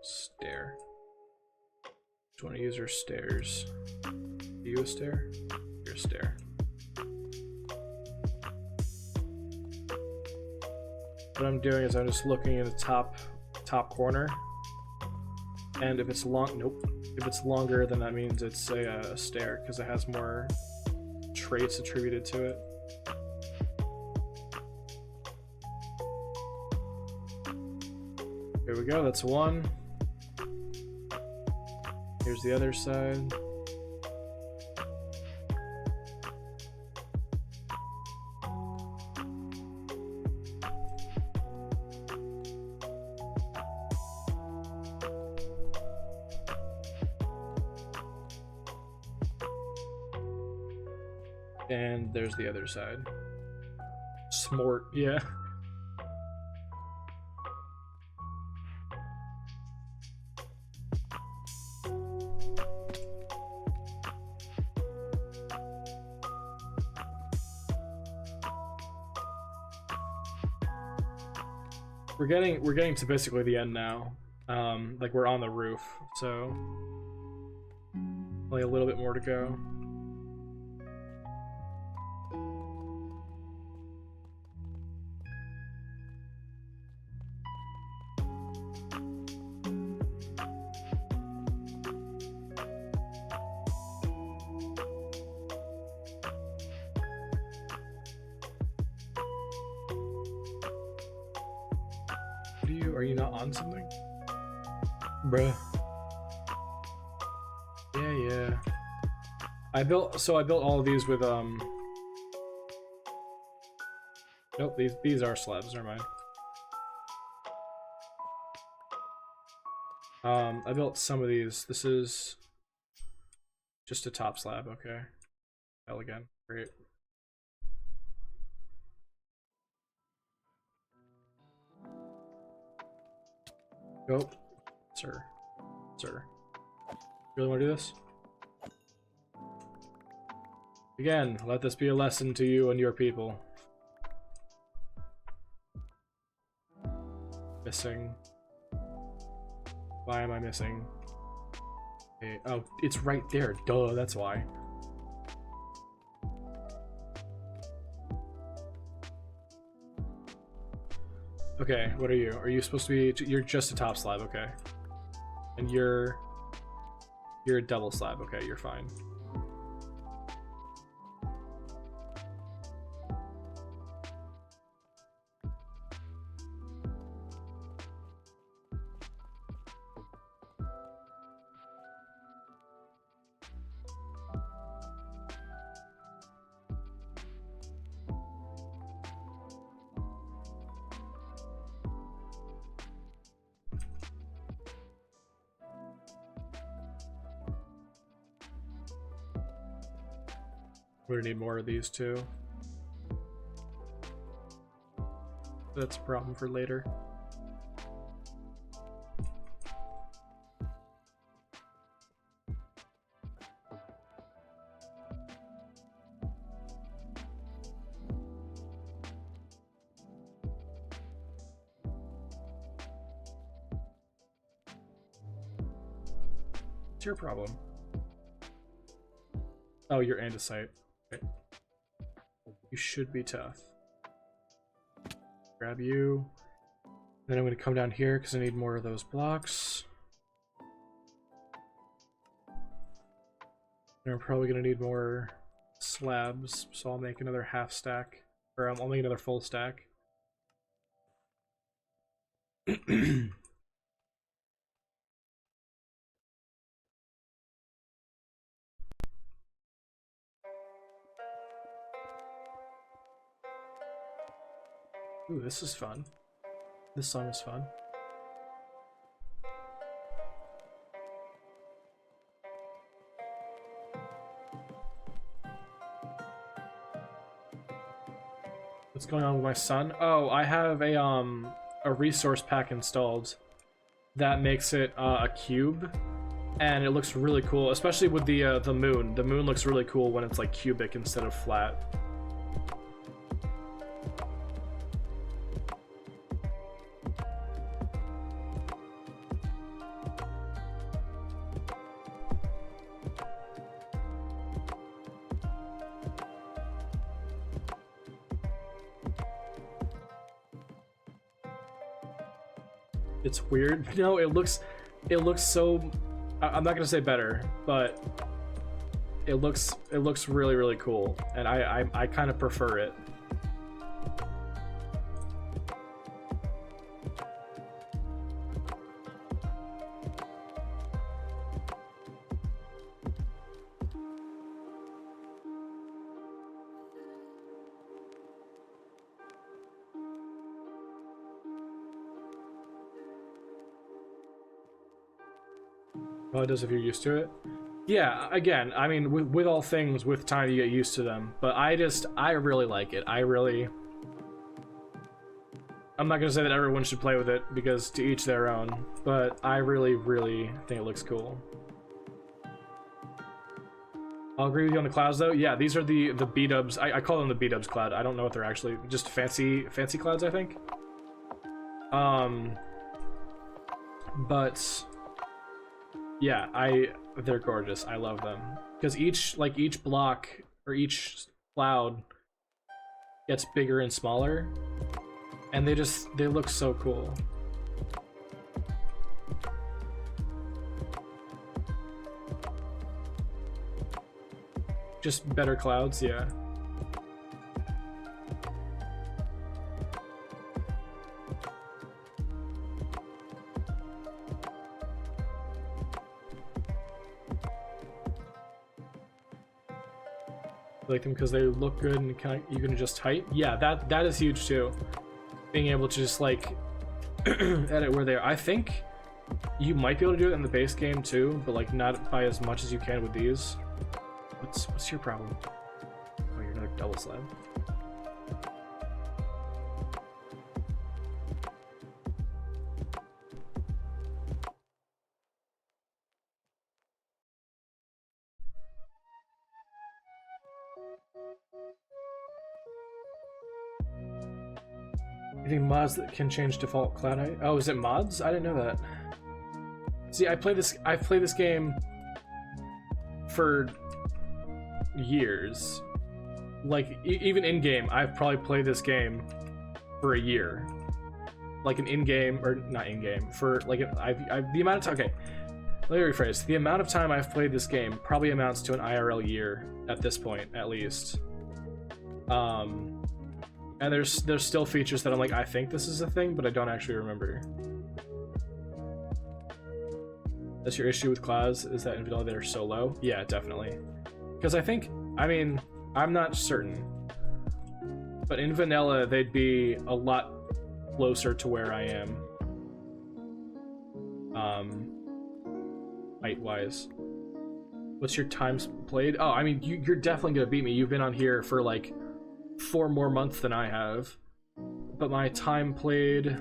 Stair. Do you want to use your stairs? Are you a stair? You're a stair. What I'm doing is I'm just looking in the top corner, and if it's if it's longer, then that means it's a stair because it has more traits attributed to it. Here we go. That's one. Here's the other side. And there's the other side. Smart, yeah. We're getting to basically the end now. Like we're on the roof, so only a little bit more to go. Are you not on something? Bruh. Yeah. I built all of these with nope, these are slabs, never mind. I built some of these. This is just a top slab, okay. Hell again, great. Go, sir. Sir. Really want to do this? Again, let this be a lesson to you and your people. Missing. Why am I missing? Okay. Oh, it's right there. Duh, that's why. Okay, what are you? Are you supposed to be... You're just a top slab, okay. And you're a double slab, okay, you're fine. We're gonna need more of these too. That's a problem for later. What's your problem? Oh, you're andesite. Okay. You should be tough. Grab you. Then I'm going to come down here because I need more of those blocks. And I'm probably going to need more slabs, so I'll make another half stack. Or I'll make another full stack. Ooh, this is fun. This song is fun. What's going on with my son? Oh, I have a resource pack installed that makes it a cube, and it looks really cool, especially with the moon. The moon looks really cool when it's like cubic instead of flat. It's weird. No, it looks so. I'm not gonna say better, but it looks really, really cool, and I kind of prefer it. Well, it does if you're used to it. Yeah, again, I mean, with all things, with time you get used to them. But I really like it. I'm not gonna say that everyone should play with it, because to each their own. But I really, really think it looks cool. I'll agree with you on the clouds, though. Yeah, these are the B-dubs. I call them the B-dubs cloud. I don't know what they're actually. Just fancy clouds, I think. But yeah, they're gorgeous. I love them because each block or each cloud gets bigger and smaller, and they look so cool. Just better clouds, yeah. Like them because they look good and you can adjust height. Yeah, that is huge too. Being able to just like edit where they are. I think You might be able to do it in the base game too, but like not by as much as you can with these. What's your problem? Oh, you're another double slab. You think mods that can change default cloud height? Oh, is it mods? I didn't know that. See, I've played this game for years. Like, even in-game, I've probably played this game for a year. Like an in-game, or not in-game, for like, the amount of time, okay, let me rephrase. The amount of time I've played this game probably amounts to an IRL year at this point, at least. And there's still features that I'm like, I think this is a thing, but I don't actually remember. That's your issue with clouds, is that in vanilla they're so low? Yeah, definitely. Because I mean, I'm not certain, but in vanilla they'd be a lot closer to where I am. Height-wise. What's your times played? Oh, I mean, you're definitely gonna beat me. You've been on here for like 4 more months than I have, but my time played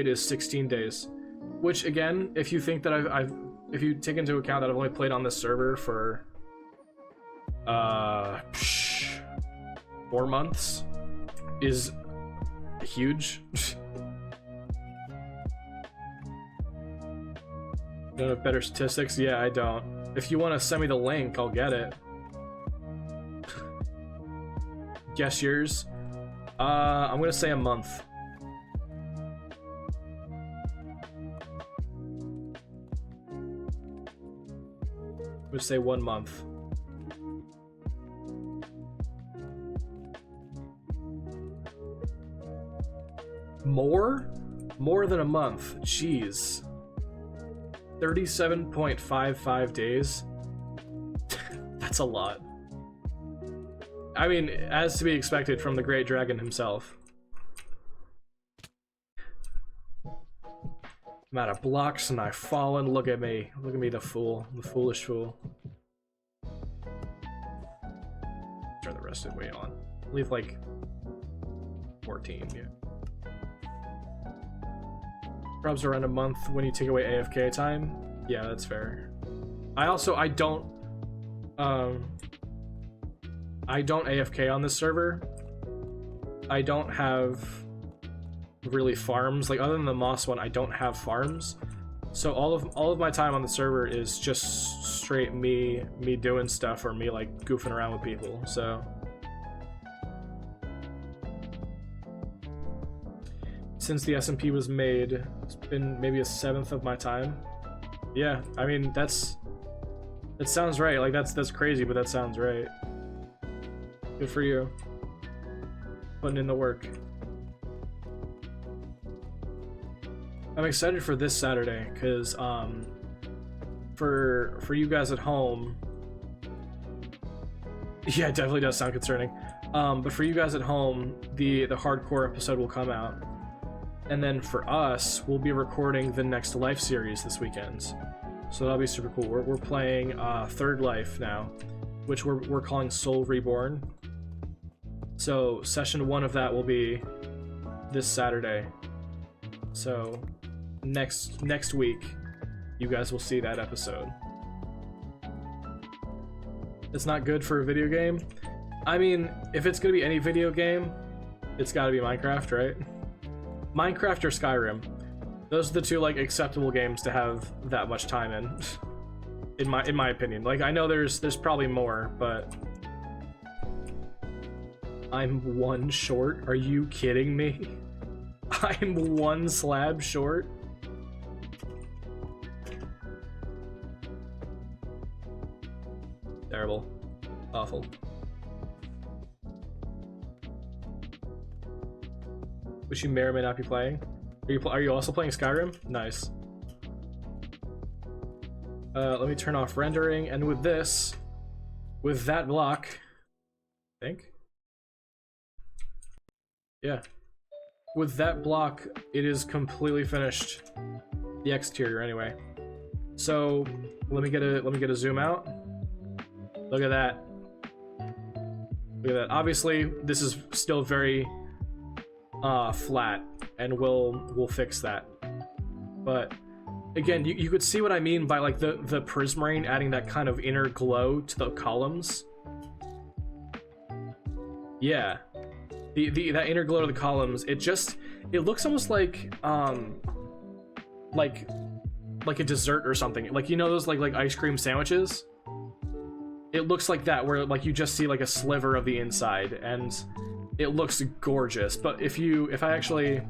is 16 days, which again, if you think that if you take into account that I've only played on this server for 4 months, is huge. Don't have better statistics? Yeah, I don't. If you want to send me the link, I'll get it. Guess yours. I'm gonna say a month. I'm gonna say 1 month. More than a month. Jeez. 37.55 days. That's a lot. I mean, as to be expected from the Great Dragon himself. I'm out of blocks and I've fallen. Look at me. Look at me, the fool. The foolish fool. Turn the rest of the way on. Leave like 14, yeah. Probs around a month when you take away AFK time. Yeah, that's fair. I don't AFK on this server. I don't have really farms. Like, other than the Moss one, I don't have farms. So all of my time on the server is just straight me doing stuff, or me like goofing around with people. So since the SMP was made, it's been maybe 1/7 of my time. Yeah, I mean, that sounds right. Like, that's crazy, but that sounds right. Good for you. Putting in the work. I'm excited for this Saturday, because for you guys at home, yeah, it definitely does sound concerning. But for you guys at home, the hardcore episode will come out. And then for us, we'll be recording the next Life series this weekend. So that'll be super cool. We're playing Third Life now, which we're calling Soul Reborn. So session 1 of that will be this Saturday. So next week, you guys will see that episode. It's not good for a video game. I mean, if it's gonna be any video game, it's gotta be Minecraft, right? Minecraft or Skyrim. Those are the two like acceptable games to have that much time in my opinion. Like, I know there's probably more, but I'm 1 short. Are you kidding me? I'm 1 slab short. Terrible. Awful. Which you may or may not be playing. Are you also playing Skyrim? Nice. Let me turn off rendering, and with that block, I think. Yeah. with that block, it is completely finished. The exterior, anyway. So let me get a zoom out. Look at that. Look at that. Obviously, this is still very flat, and we'll fix that. But again, you could see what I mean by like the prismarine adding that kind of inner glow to the columns. Yeah, that inner glow to the columns. It looks almost like a dessert or something. Like, you know those like ice cream sandwiches? It looks like that, where like you just see like a sliver of the inside, and it looks gorgeous. But if I actually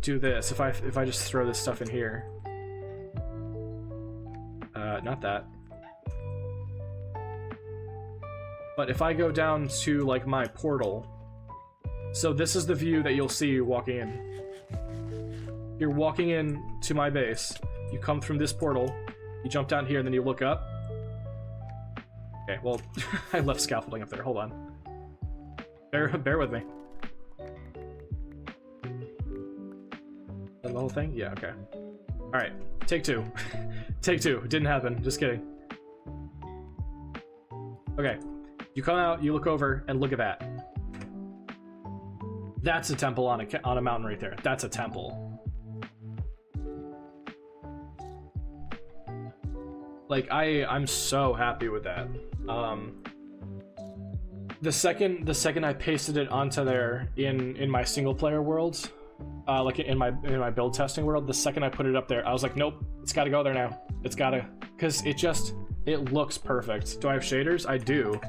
do this, if I just throw this stuff in here, not that. But if I go down to like my portal, so this is the view that you'll see walking in. You're walking in to my base. You come from this portal, you jump down here, and then you look up. Okay, well, I left scaffolding up there. Hold on. Bear with me. And the whole thing? Yeah, okay. Alright, take two. Take two. Didn't happen. Just kidding. Okay. You come out, you look over, and look at that. That's a temple on a mountain right there. That's a temple. Like, I'm so happy with that. The second I pasted it onto there in my single player world, like in my build testing world, the second I put it up there, I was like, nope, it's got to go there now. It's gotta, because it looks perfect. Do I have shaders? I do.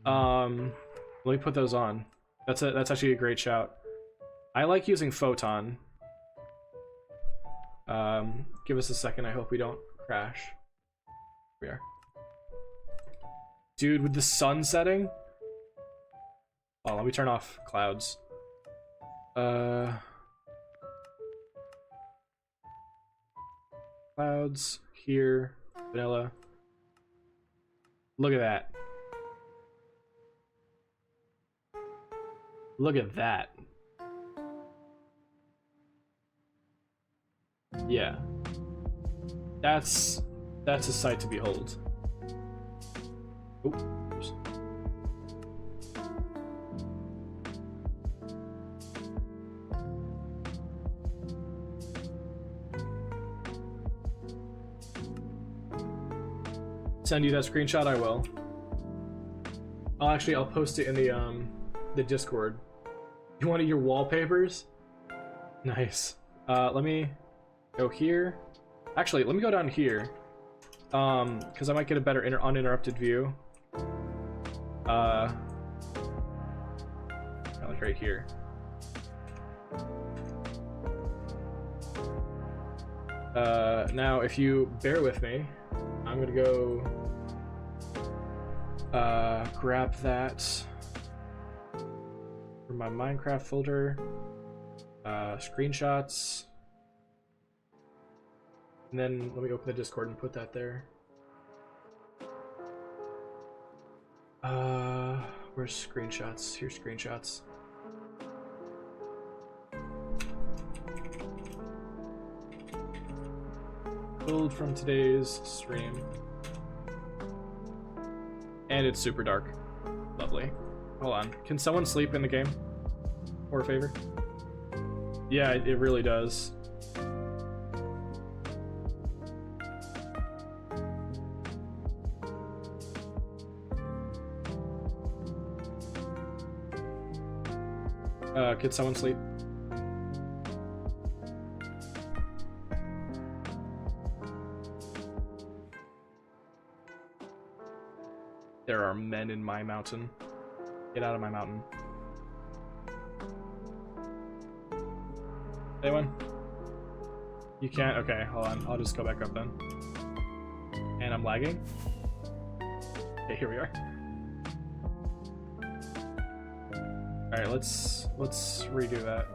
Let me put those on. That's actually a great shout. I like using photon. Give us a second. I hope we don't crash. We are. Dude, with the sun setting. Oh, let me turn off clouds. Clouds here, vanilla. Look at that. Look at that. Yeah. That's a sight to behold. Oops. Send you that screenshot? I will. I'll post it in the Discord. You wanted your wallpapers? Nice. Let me go here. Actually, let me go down here. Because I might get a better uninterrupted view. Like right here. Now, if you bear with me, I'm gonna go grab that from my Minecraft folder, screenshots, and then let me open the Discord and put that there. Where's screenshots? Here's screenshots. Build from today's stream. And it's super dark. Lovely. Hold on. Can someone sleep in the game? For a favor? Yeah, it really does. Could someone sleep? There are men in my mountain. Get out of my mountain. Anyone? You can't? Okay, hold on. I'll just go back up then. And I'm lagging. Okay, here we are. Alright, let's redo that.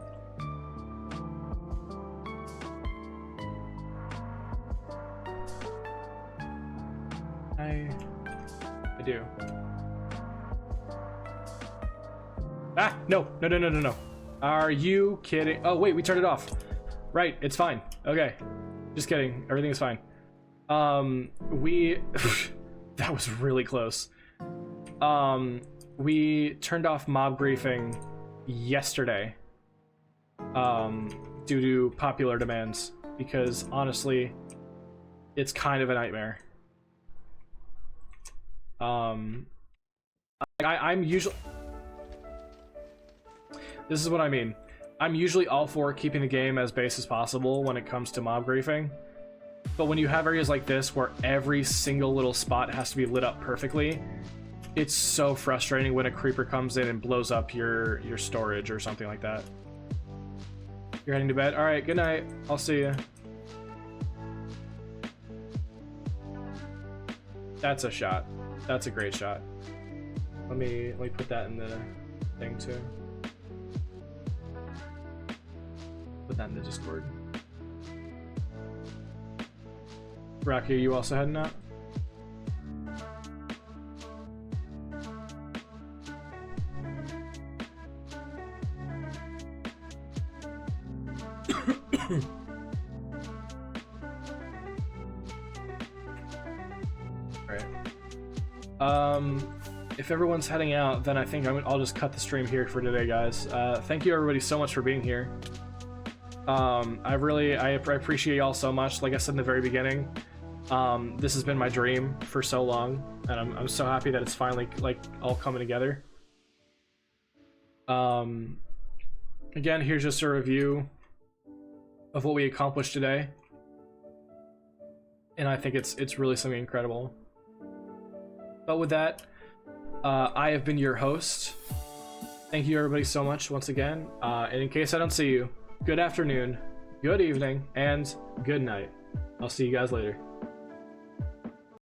I do. Ah! No! No, no, no, no, no. Are you kidding? Oh wait, we turned it off. Right, it's fine. Okay, just kidding. Everything is fine. We that was really close. We turned off mob briefing yesterday due to popular demands, because honestly it's kind of a nightmare. I'm usually, this is what I mean, I'm usually all for keeping the game as base as possible when it comes to mob griefing, but when you have areas like this where every single little spot has to be lit up perfectly, it's so frustrating when a creeper comes in and blows up your storage or something like that. You're heading to bed? All right, good night. I'll see you. That's a shot. That's a great shot. Let me put that in the thing too. Put that in the Discord. Rocky, are you also heading out? If everyone's heading out, then I think I'll just cut the stream here for today, guys. Thank you everybody so much for being here. I appreciate y'all so much. Like I said in the very beginning, this has been my dream for so long, and I'm so happy that it's finally like all coming together. Again, here's just a review of what we accomplished today, and I think it's really something incredible. But with that, I have been your host. Thank you everybody so much once again, and in case I don't see you, good afternoon, good evening, and good night. I'll see you guys later.